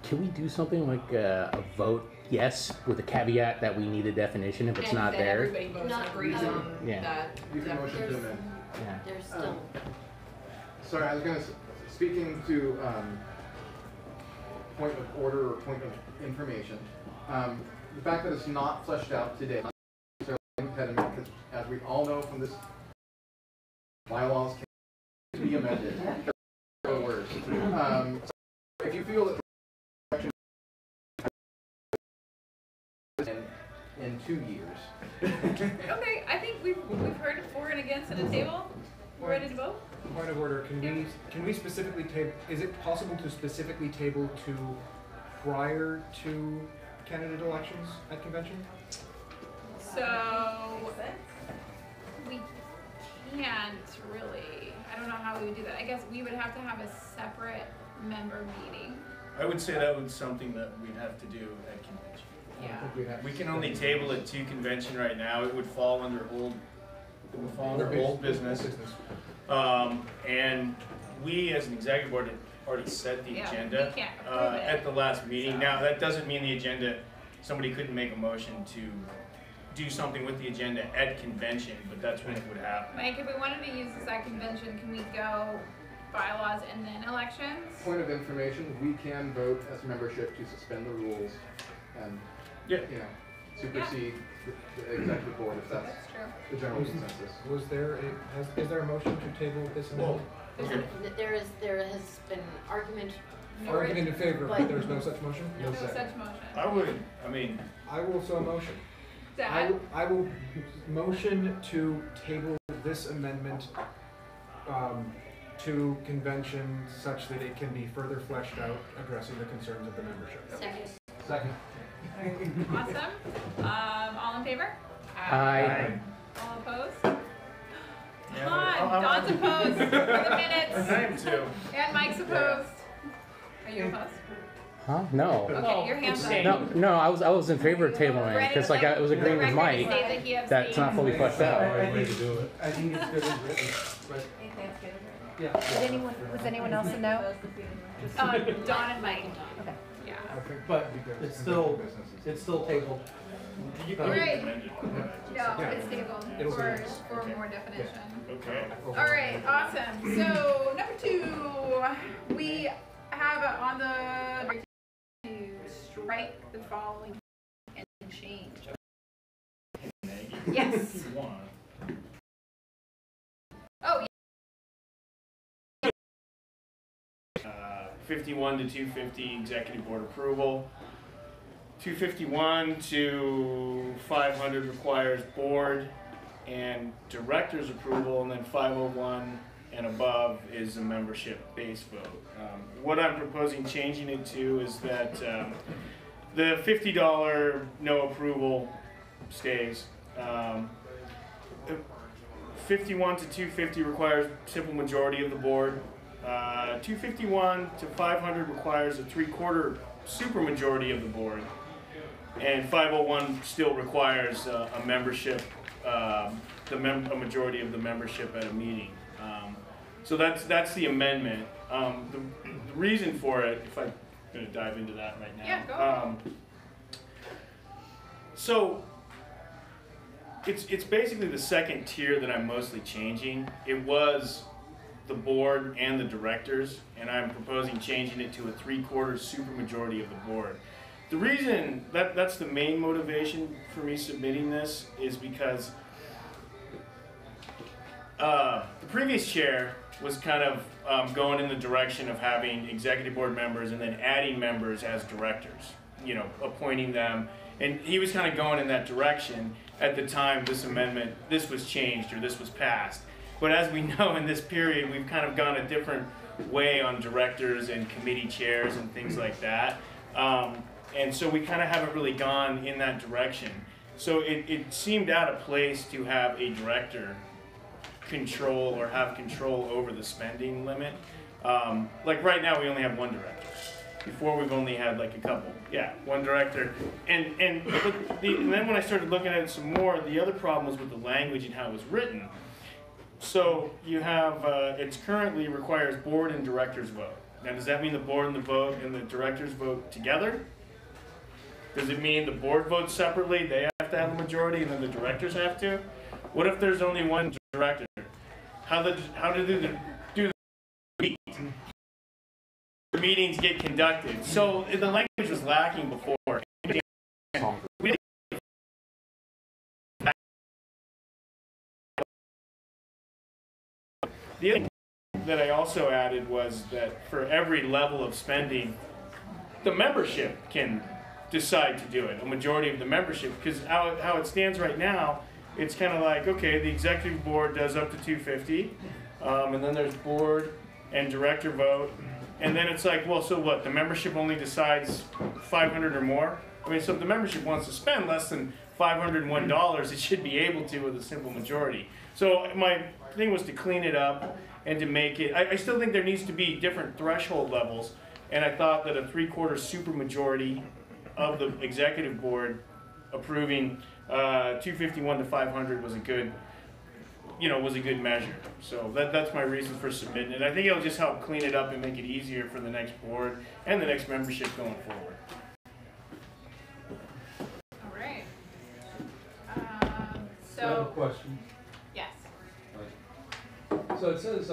Can we do something like a vote yes with a caveat that we need a definition if it's and not then there? Everybody votes and agrees on that. You can motion to amend. Yeah. There's still. Sorry, I was going to, speaking to point of order or point of information, the fact that it's not fleshed out today is an impediment, because as we all know from this, bylaws can be amended. Words. If you feel that in 2 years. Okay, I think we've heard for and against at a table. We're ready to vote? Point of order, can we specifically table, is it possible to specifically table to prior to candidate elections at convention? So we can't really. I don't know how we would do that. I guess we would have to have a separate member meeting. I would say that was something that we'd have to do at convention. Yeah. We can only table it to convention right now. It would fall under old business. And we as an executive board had already set the agenda we can't approve it. at the last meeting. Now that doesn't mean the agenda, somebody couldn't make a motion to do something with the agenda at convention, but that's when it would happen. Mike, if we wanted to use this at convention, can we go bylaws and then elections? Point of information, we can vote as membership to suspend the rules and supersede the executive board if that's the general consensus. Was there is there a motion to table this amendment? There has been argument. Argument in favor, but there's no such motion? No such motion. I will so motion. Dad? I will motion to table this amendment to convention such that it can be further fleshed out, addressing the concerns of the membership. Second. Awesome. All in favor? Aye. All opposed? Come on, Don's opposed for the minutes. I am too. And Mike's opposed. Are you opposed? Huh? No. Okay, your hand's up. No, I was in favor of tabling it because like I was agreeing with Mike that's not fully fleshed out. I think it's good as written, but Was anyone else a no? Don and Mike. Okay. Yeah. But it's still tabled. Right. No, it's tabled for more definition. Okay. All right, awesome. So number 2, we have on the to strike the following and change. Yes. Oh, 51 to 250 executive board approval. 251 to 500 requires board and director's approval, and then 501 and above is a membership base vote. What I'm proposing changing it to is that the $50 no approval stays. 51 to 250 requires simple majority of the board. 251 to 500 requires a 3/4 supermajority of the board, and 501 still requires a membership, a majority of the membership at a meeting. So that's the amendment. The reason for it, if I'm going to dive into that right now. Yeah, go. So it's basically the second tier that I'm mostly changing. It was the board and the directors, and I'm proposing changing it to a 3/4 supermajority of the board. The reason that's the main motivation for me submitting this is because the previous chair was kind of going in the direction of having executive board members and then adding members as directors, you know, appointing them. And he was kind of going in that direction at the time this was changed or this was passed. But as we know, in this period, we've kind of gone a different way on directors and committee chairs and things like that. And so we kind of haven't really gone in that direction. So it seemed out of place to have a director control or have control over the spending limit. Like right now, we only have one director. Before, we've only had like a couple. Yeah, one director. And then when I started looking at it some more, the other problem was with the language and how it was written. So you have, it currently requires board and directors vote. Now, does that mean the board and the directors vote together? Does it mean the board votes separately, they have to have a majority, and then the directors have to? What if there's only one director? How do the meetings get conducted? So the language was lacking before. The other thing that I also added was that for every level of spending, the membership can decide to do it, a majority of the membership, because how it stands right now, it's kind of like, okay, the executive board does up to 250, and then there's board and director vote, and then it's like, well, so what, the membership only decides 500 or more? I mean, so if the membership wants to spend less than $501, it should be able to with a simple majority. So my thing was to clean it up and to make it, I still think there needs to be different threshold levels, and I thought that a 3/4 supermajority of the executive board approving 251 to 500 was a good, was a good measure. So that's my reason for submitting it. I think it'll just help clean it up and make it easier for the next board and the next membership going forward. All right. I have a question. Yes. So it says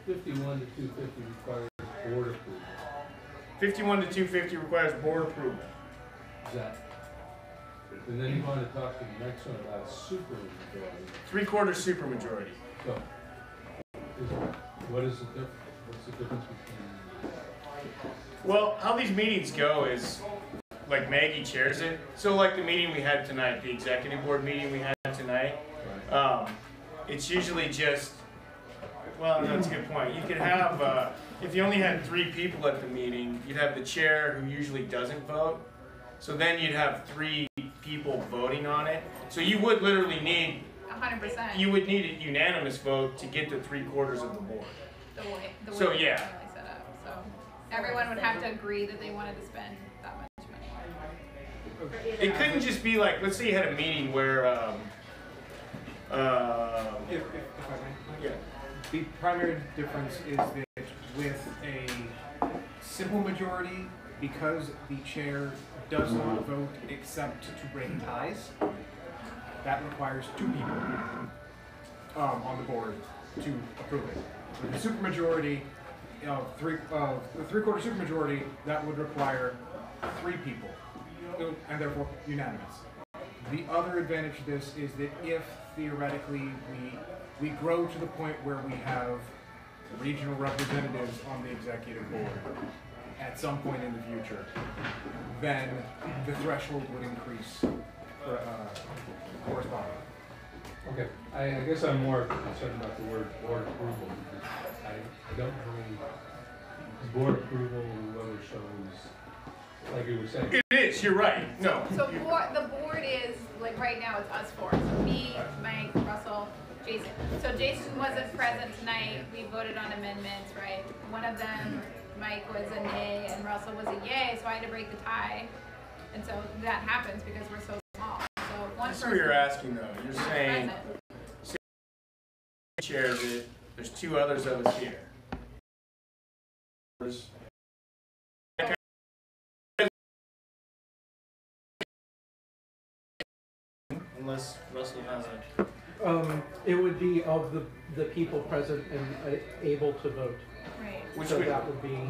51 to 250 requires board approval. 51 to 250 requires board approval. Is that? And then you want to talk to the next one about supermajority. 3/4 supermajority. So, what is the difference? What's the difference between? Well, how these meetings go is, like Maggie chairs it. So like the meeting we had tonight, the executive board meeting we had tonight, it's usually just, well, that's a good point. You could have, if you only had 3 people at the meeting, you'd have the chair who usually doesn't vote. So then you'd have 3 people voting on it. So you would literally need 100%. You would need a unanimous vote to get to 3/4 of the board. The way So it's yeah. currently set up. So everyone would have to agree that they wanted to spend that much money. It couldn't just be like, let's say you had a meeting where, If I may. yeah. The primary difference is that with a simple majority, because the chair does not vote except to break ties, that requires 2 people on the board to approve it. With the supermajority of the 3/4 supermajority, that would require 3 people, and therefore unanimous. The other advantage to this is that if theoretically we grow to the point where we have regional representatives on the executive board at some point in the future, then the threshold would increase correspondingly. Okay, I guess I'm more concerned about the word board approval, because I don't really, board approval, whoever shows, like you were saying. It is, you're right. No. So the board is, like right now it's us 4. So me, Mike, Russell, Jason. So Jason wasn't present tonight. We voted on amendments, right? One of them, Mike, was a nay and Russell was a yay, so I had to break the tie. And so that happens because we're so small. So one That's person. what you're asking though. You're saying, present. chairs it, There's two others of us here. Unless Russell has a... It would be of the people present and able to vote. Right. Which So would, that would be...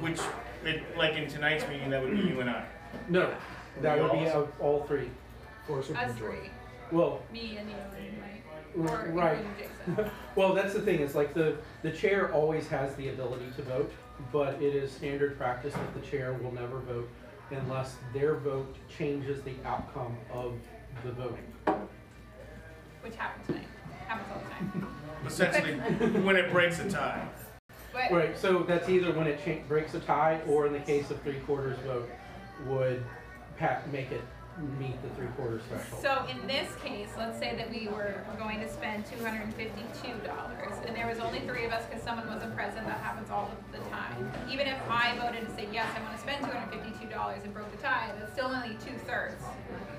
like in tonight's meeting, that would be you and I. No, that would be also? of all three. Us three. Well, Me and you and Mike. Or right. including Jason. Well, that's the thing, is like the chair always has the ability to vote, but it is standard practice that the chair will never vote unless their vote changes the outcome of the voting. Which happened tonight. Happens all the time. Essentially, when it breaks a tie. But Right, so that's either when it breaks a tie, or in the case of 3/4 vote, would make it meet the 3/4 threshold. so in this case, let's say that we were going to spend $252, and there was only 3 of us because someone wasn't present. That happens all the time. Even if I voted to say yes, I want to spend $252 and broke the tie, that's still only 2/3.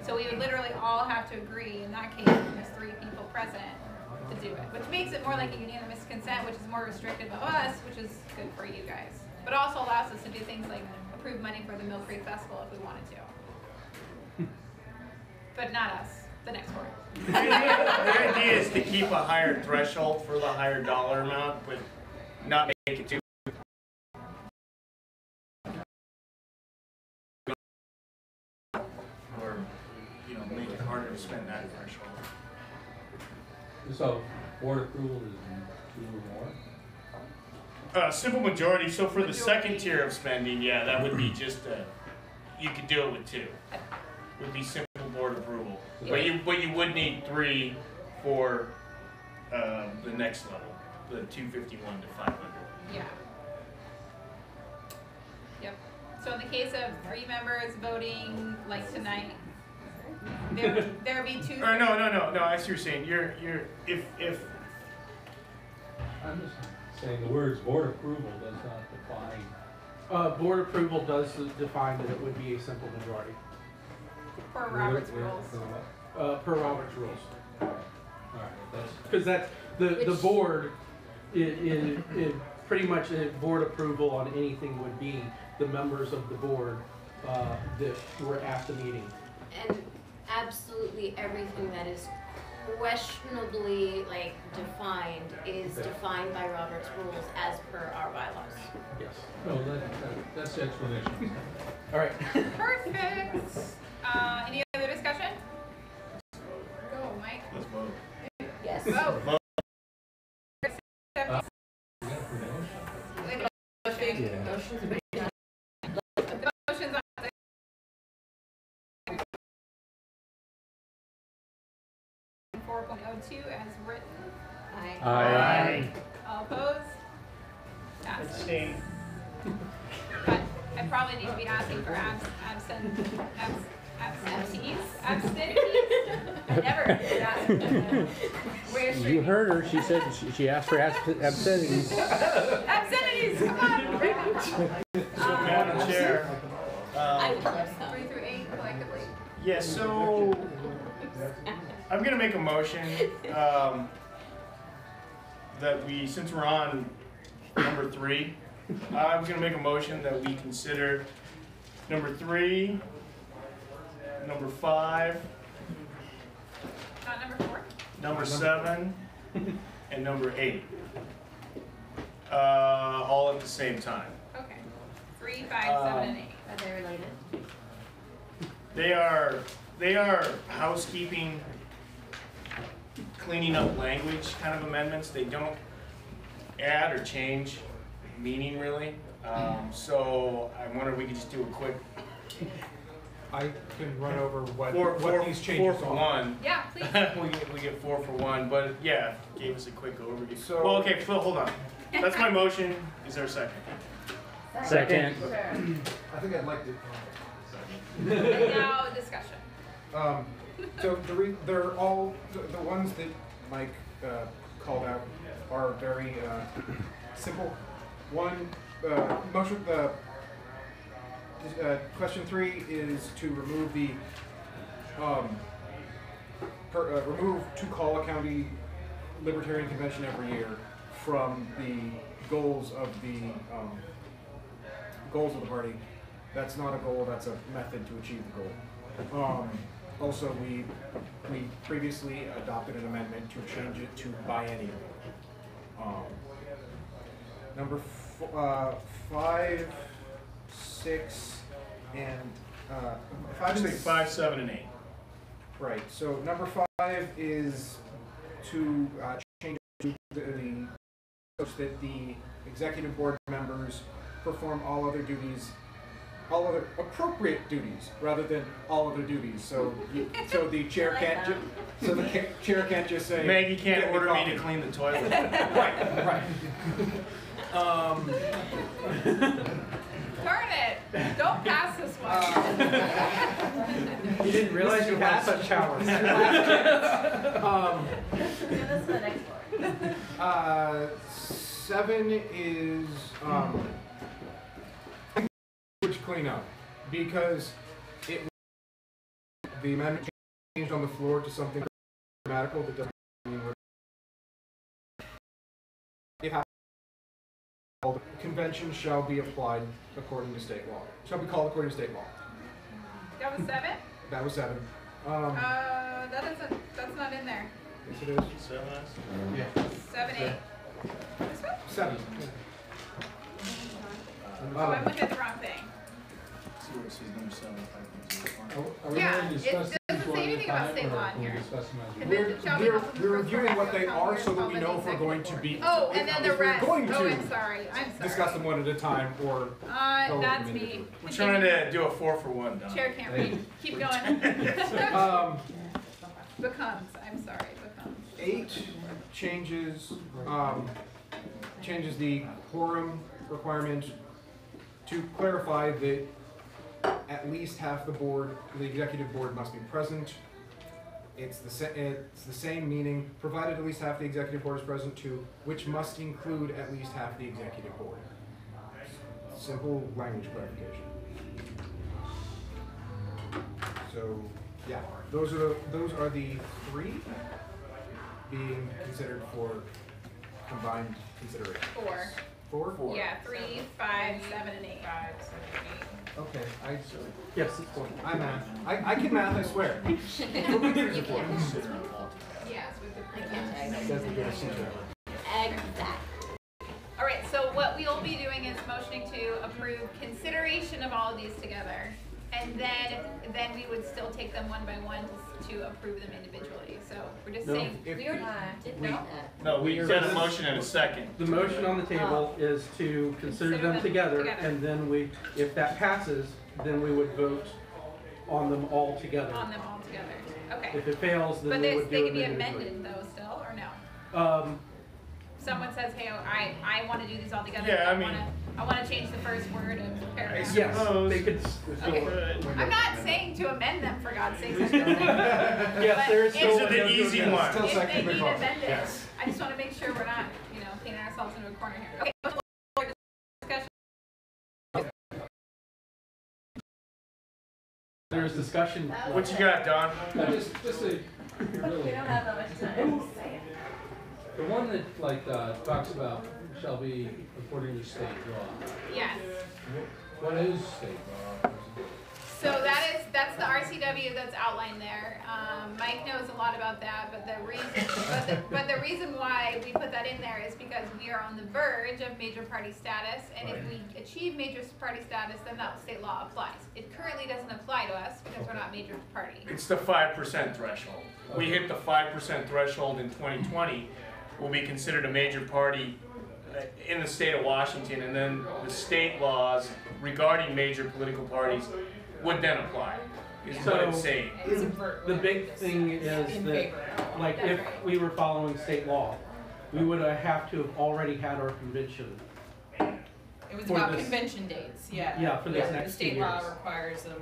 So we would literally all have to agree in that case when there's 3 people present to do it, which makes it more like a unanimous consent, which is more restrictive of us, which is good for you guys, but also allows us to do things like approve money for the Mill Creek Festival if we wanted to. But not us, the next board. The idea is to keep a higher threshold for the higher dollar amount, but not make it too. Or, make it harder to spend that threshold. So, board approval is 2 or more? Simple majority, so for the second tier of spending, yeah, that would be just you could do it with 2. Would be simple board approval. But you would need 3 for the next level, the 251 to 500. Yeah. Yep. So in the case of 3 members voting like tonight, there would be 2. Or no, I see what you're saying. If I'm just saying the words board approval does not define. Board approval does define that it would be a simple majority. Per Robert's rules. Per Robert's rules. Alright, that's. Because that's, the board, it pretty much a board approval on anything would be the members of the board that were at the meeting. And absolutely everything that is questionably defined is defined by Robert's rules as per our bylaws. Yes. No, that's the explanation. All right. Perfect. Any other discussion? Go, Mike. Let's vote. Yes. Vote. Vote. Motion's on the 4.02 as written. Aye. All opposed? Passed. Abstain. But I probably need to be asking for abstentees. I never did ask for them. Where's You heard her. She said she asked for abstentions. Abstentees, come on. So, Madam Chair. I would love some. 3 through 8 collectively. Yeah, so I'm gonna make a motion that we, since we're on number 3, I'm gonna make a motion that we consider number 3, number 5, Not number 4? number 7, and number 8, all at the same time. Okay. 3, 5, 7, and 8. Are they related? They are housekeeping, cleaning up language kind of amendments. They don't add or change meaning really. So I wonder if we could just do a quick. I can run over what these 4 changes for are. 1. Yeah, please. we get 4 for 1, but yeah, gave us a quick overview. So- well, okay, Phil, hold on. That's my motion. Is there a second? Second. I think I'd like to. And now discussion. So they're all the ones that Mike called out are very simple. One motion. Question 3 is to remove the remove to call a county Libertarian convention every year from the goals of the party. That's not a goal, that's a method to achieve the goal. Also, we previously adopted an amendment to change it to biennial. Number 5, 6, and 5, 7, and 8. Right. So number 5 is to change it to such that the executive board members perform all other appropriate duties, rather than all other duties. So, so the chair can't. Chair can't just say. Maggie can't order me to clean the toilet. Right. Darn it! Don't pass this one. You didn't realize you had such powers. Give us the next one. 7 is language cleanup, because the amendment changed on the floor to something grammatical that doesn't mean it happens. The convention shall be applied according to state law. Shall be called according to state law. That was 7? That was 7. That's not in there. Yes, it is. 7. Yeah. 7, 8. This one? 7. Oh, I'm looking at the wrong thing. See where it says number 7. Are we Yeah, going to it discuss doesn't these say one at a anything about time, state or law in can we here. discuss them as we go? We're reviewing what they are so that we know if we're going to be. Oh, and then the if we're rest. going Oh, to I'm sorry. discuss them one at a time, or. go over That's them me. individually. We're trying to do a 4-for-1, Don. Chair can't read. Keep going. Becomes. I'm sorry. Becomes. 8 changes the quorum requirement to clarify that at least half the executive board must be present. It's the same meaning, provided at least half the executive board is present too, which must include at least half the executive board. Simple language clarification. So, yeah, those are the 3 being considered for combined consideration. 4. 4? Yeah, 3, 5, 7, and 8. Okay, Yes, it's 4. I math. I can math, I swear. Yes, with the Exactly. All right, so what we'll be doing is motioning to approve consideration of all of these together, and then we would still take them one by one to approve them individually. So we're just saying. We already did that. No, we did a motion and a second. The motion on the table is to consider them together, and then if that passes, then we would vote on them all together. On them all together. Okay. If it fails, then But we would they do can be it individually. amended though still, or no? Someone says, hey, I want to do these all together. Yeah, I want to change the first word of paragraph. Yes, they could. Okay. I'm not saying to amend them, for God's sake. Yes, there is still. These are the easy ones. If they need amended, yes. I just want to make sure we're not, painting ourselves into a corner here. Okay. Discussion. There's discussion. What you got, Don? Just a really. We don't have that much time. The one that talks about shall be according to state law. Yes. What is state law? So that's the RCW that's outlined there. Mike knows a lot about that, but the reason why we put that in there is because we are on the verge of major party status, and if we achieve major party status, then that state law applies. It currently doesn't apply to us because we're not major party. It's the 5% threshold. We hit the 5% threshold in 2020. We'll be considered a major party in the state of Washington, and then the state laws regarding major political parties would then apply, is what it's saying. The big thing is that, if we were following state law, we would have to have already had our convention. It was about convention dates, yeah. Yeah, for this The next state 2 law years. requires them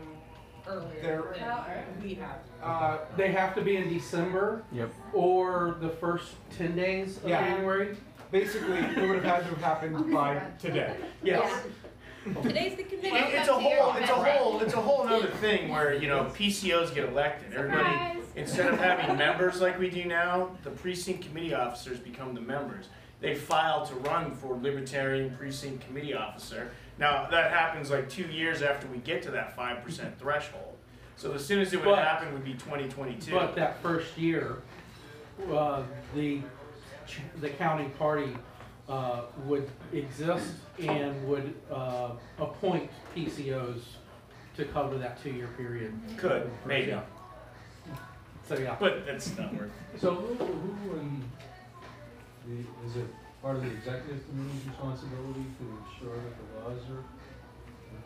earlier than we have. They have to be in December. Yep. Or the first 10 days of January. Basically, it would have had to have happened by today. Yes. Today's the convention. It's a whole other thing where, PCOs get elected. Everybody, instead of having members like we do now, the precinct committee officers become the members. they file to run for Libertarian Precinct Committee Officer. Now, that happens like 2 years after we get to that 5% threshold. So as soon as it would happen would be 2022. But that first year, the county party would exist and would appoint PCOs to cover that 2-year period. Could, maybe. Yeah. So yeah. But that's not worth it. So is it part of the executive committee's responsibility to ensure that the laws are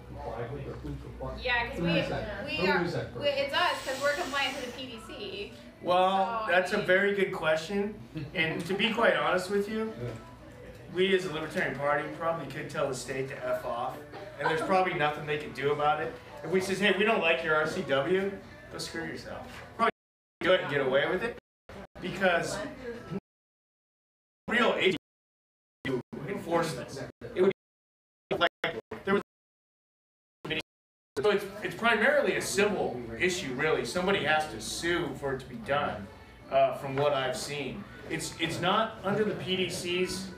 complied with, or who complies? Yeah, because Who is that? Who is that person? it's us, because we're compliant to the PDC. Well, So, that's a very good question. And to be quite honest with you, we as a Libertarian Party probably could tell the state to F off. And there's probably nothing they can do about it. If we says, hey, we don't like your RCW, go screw yourself. Probably go ahead and get away with it. Because real agents to enforce this. It would be like there was. So it's primarily a civil issue, really. Somebody has to sue for it to be done, from what I've seen. It's not under the PDC's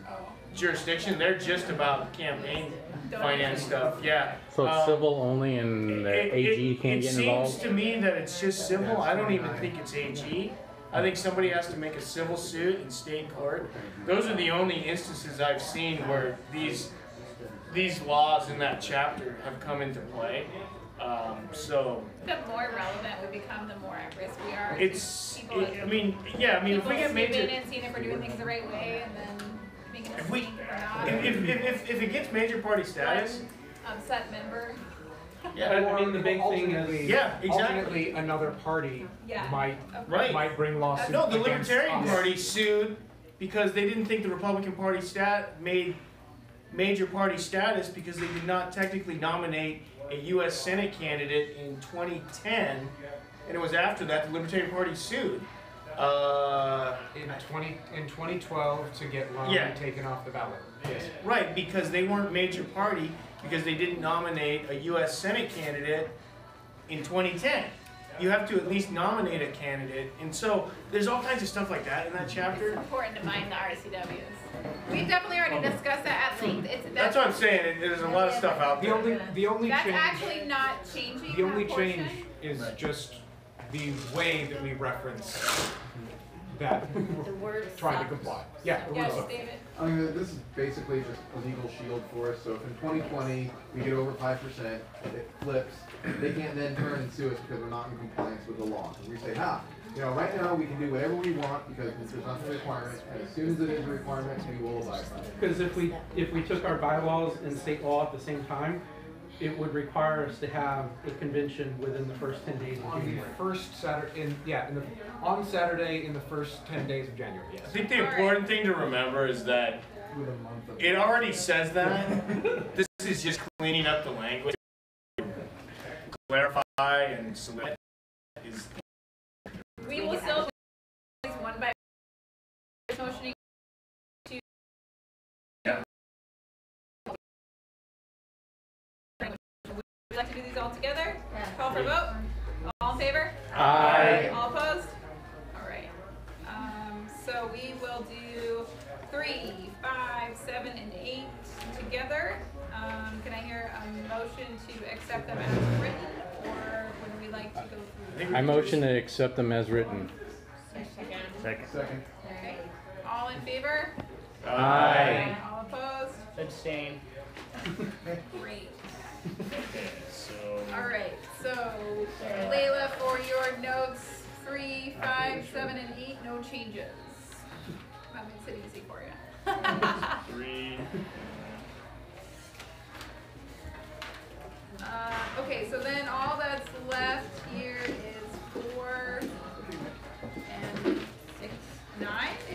jurisdiction. They're just about campaign finance stuff. Yeah. So it's civil only, and the AG can't get involved? It seems to me that it's just civil. I don't even think it's AG. I think somebody has to make a civil suit in state court. Those are the only instances I've seen where these laws in that chapter have come into play. So The more relevant we become, the more at risk we are. I mean, if we get major, and seeing if we're doing things the right way, and then making a mistake or not. if it gets major party status, Upset member. Yeah, I mean, the big thing is, Ultimately, another party might bring lawsuits. No, the against Libertarian us. Party sued because they didn't think the Republican Party made major party status because they did not technically nominate a U.S. Senate candidate in 2010, and it was after that the Libertarian Party sued. In 2012 to get Romney taken off the ballot. Yes. Right, because they weren't major party because they didn't nominate a U.S. Senate candidate in 2010. You have to at least nominate a candidate, and so there's all kinds of stuff like that in that chapter. It's important to mind the RCWs. We've definitely already discussed that at length. That's what I'm saying. There's a lot of stuff out there. The only that's change. actually not changing. The only that change portion. is just the way that we reference that. The word trying to sucks. comply. Yeah. The word Yes, sucks. David. I mean, this is basically just a legal shield for us, so if in 2020 we get over 5%, it flips, they can't then turn and sue us because we're not in compliance with the law. And we say, right now we can do whatever we want because there's not a requirement, and as soon as it is a requirement, we will abide by it. because if we took our bylaws and state law at the same time, it would require us to have a convention within the first 10 days of On the January. first Saturday, on Saturday in the first 10 days of January. Yes. I think the important thing to remember is that it already says that. This is just cleaning up the language, clarify and solidify. We will still do one by motioning to. Would you like to do these all together? Call for vote. All in favor? Aye. All opposed? All right. So we will do 3, 5, 7, and 8 together. Can I hear a motion to accept them as written, or would we like to go through? I motion to accept them as written. Second. Second. Okay. All in favor? Aye. All opposed? Abstain. Great. All right. So, Layla, for your notes, 3, 5, 7, and 8, no changes. That makes it easy for you. 3. Okay, so then all that's left here is 4 and 6, 9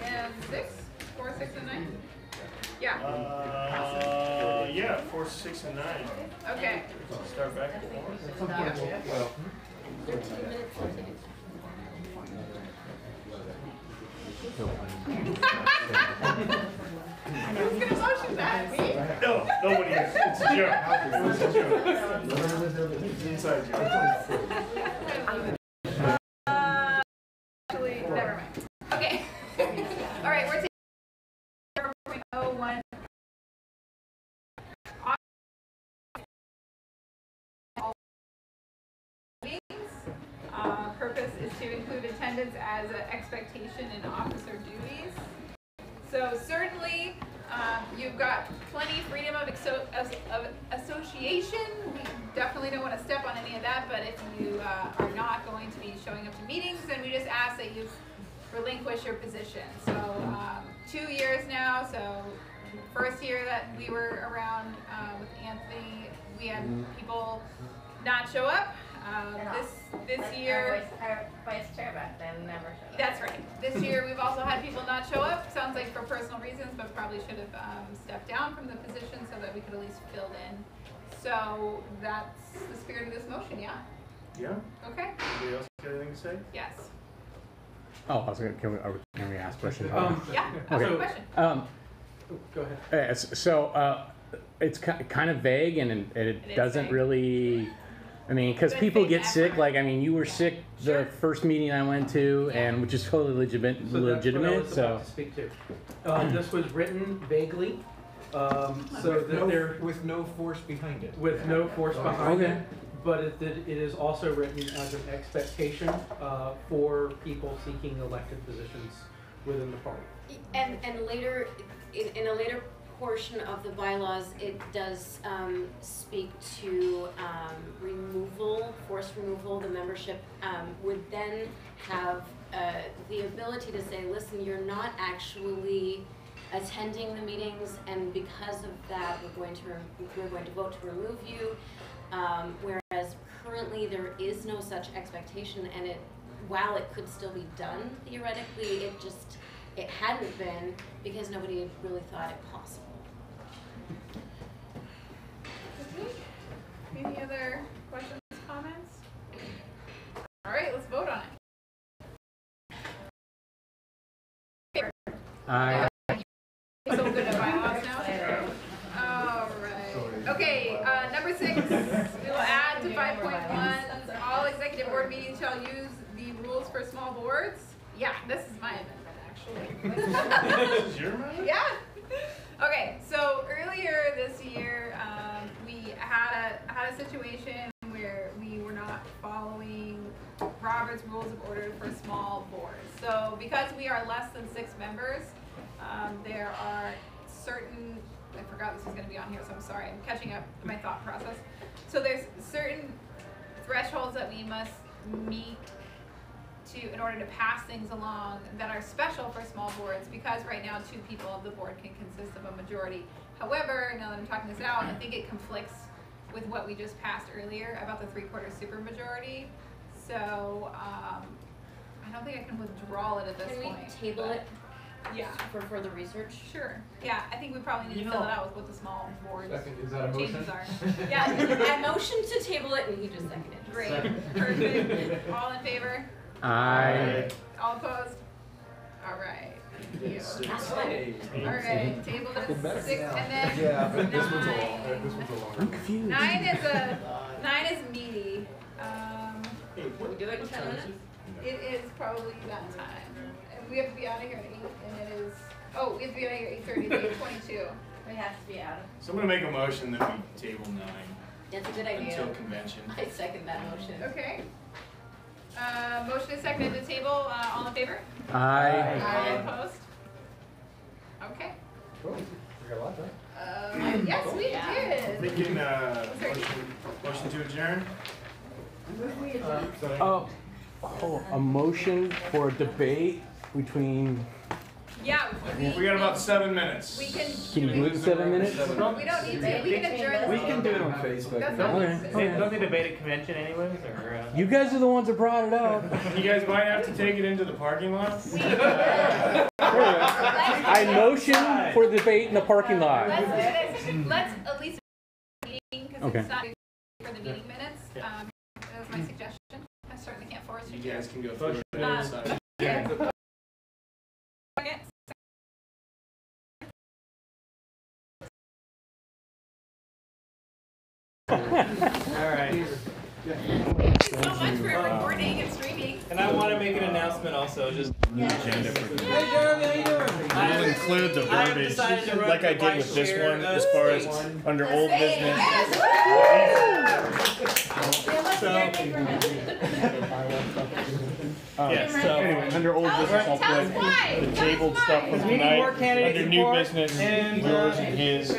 and 6. 4, 6, and 9. Yeah. 4, 6, and 9. Okay. Start back at 4. Well, 13 minutes will take. Who's gonna motion that? Me? No, nobody is. It's a joke. It was a joke. It's an inside joke. Actually, never mind. Okay. All right, we're taking to include attendance as an expectation in officer duties. So certainly, you've got plenty freedom of association. We definitely don't want to step on any of that, but if you are not going to be showing up to meetings, then we just ask that you relinquish your position. So 2 years now, so first year that we were around with Anthony, we had people not show up. This year, Our vice chair back then never showed up. that's right. This year we've also had people not show up. Sounds like for personal reasons, but probably should have stepped down from the position so that we could at least fill in. So that's the spirit of this motion, yeah? Yeah? Okay? Anybody else got anything to say? Yes. Oh, I was gonna, can we ask questions? Yeah, ask a question. Go ahead. So it's kind of vague, and it doesn't vague. really. I mean, because people get sick. Like, I mean, you were sick the first meeting I went to, and which is totally legitimate. So that's what I was So about to speak to. This was written vaguely, so with no force behind it. with no force behind it. But it is also written as an expectation for people seeking elected positions within the party. And later, in a later portion of the bylaws, it does speak to forced removal. The membership would then have the ability to say, listen, you're not actually attending the meetings, and because of that, we're going to vote to remove you. Whereas currently there is no such expectation, and while it could still be done theoretically, it hadn't been because nobody had really thought it possible. Any other questions, comments? All right, let's vote on it. I. So good at bylaws now. All right. Okay, number 6, we will add to 5.1, all executive board meetings shall use the rules for small boards. Yeah, this is my amendment, actually. This is your amendment? Yeah. Okay, so earlier this year, we had a situation where we were not following Robert's Rules of Order for small boards. So because we are less than 6 members, there are certain, I forgot this was going to be on here, so I'm sorry, I'm catching up my thought process. So there's certain thresholds that we must meet in order to pass things along that are special for small boards, because right now 2 people of the board can consist of a majority. However, now that I'm talking this out, I think it conflicts with what we just passed earlier about the 3/4 supermajority. So I don't think I can withdraw it at this point. Can we table it? Yeah. For further research? Sure. Yeah, I think we probably need to fill it out with what the small boards Is that a motion? changes are. Yeah, I motioned to table it, and he just seconded. great, perfect. All in favor? Aye. All opposed? All right. Thank you. Hey. All right, table is 6, and then Yeah, but this one's a 9. long, this one's a long. I'm confused. 9 is meaty. We do it in 10 minutes? It is probably that time. And we have to be out of here at 8, and it is, we have to be out of here at 8:30, 8:22. We have to be out of. So I'm gonna make a motion that we table 9 That's a good idea. until convention. I second that motion. Okay. Motion is seconded to table. All in favor? Aye. All opposed? Okay. Cool. We got a lot done. Yes, we did. Thinking, motion to adjourn? A motion for a debate between. Yeah, We got about 7 minutes. we can. Can you move 7 minutes? We don't need to. We can adjourn. We can do it on Facebook. That's not Okay. Don't they debate at convention anyways, or? You guys are the ones that brought it up. You guys might have to take it into the parking lot. I motion for debate in the parking lot. Let's do this. Let's at least meeting, because Okay. it's not good for the meeting minutes. That was my suggestion. I certainly can't force You you. guys can go through it. Decide. Okay. Alright. Thank you so much for recording and streaming. And I want to make an announcement also, just Agenda for Hey Jeremy, how you doing? I'll include the I've verbiage, decided to run like I the did with vice this chair one, as far as under old business. Yes. So anyway, under old business, I'll put the tabled stuff from tonight. Under new business, yours and his.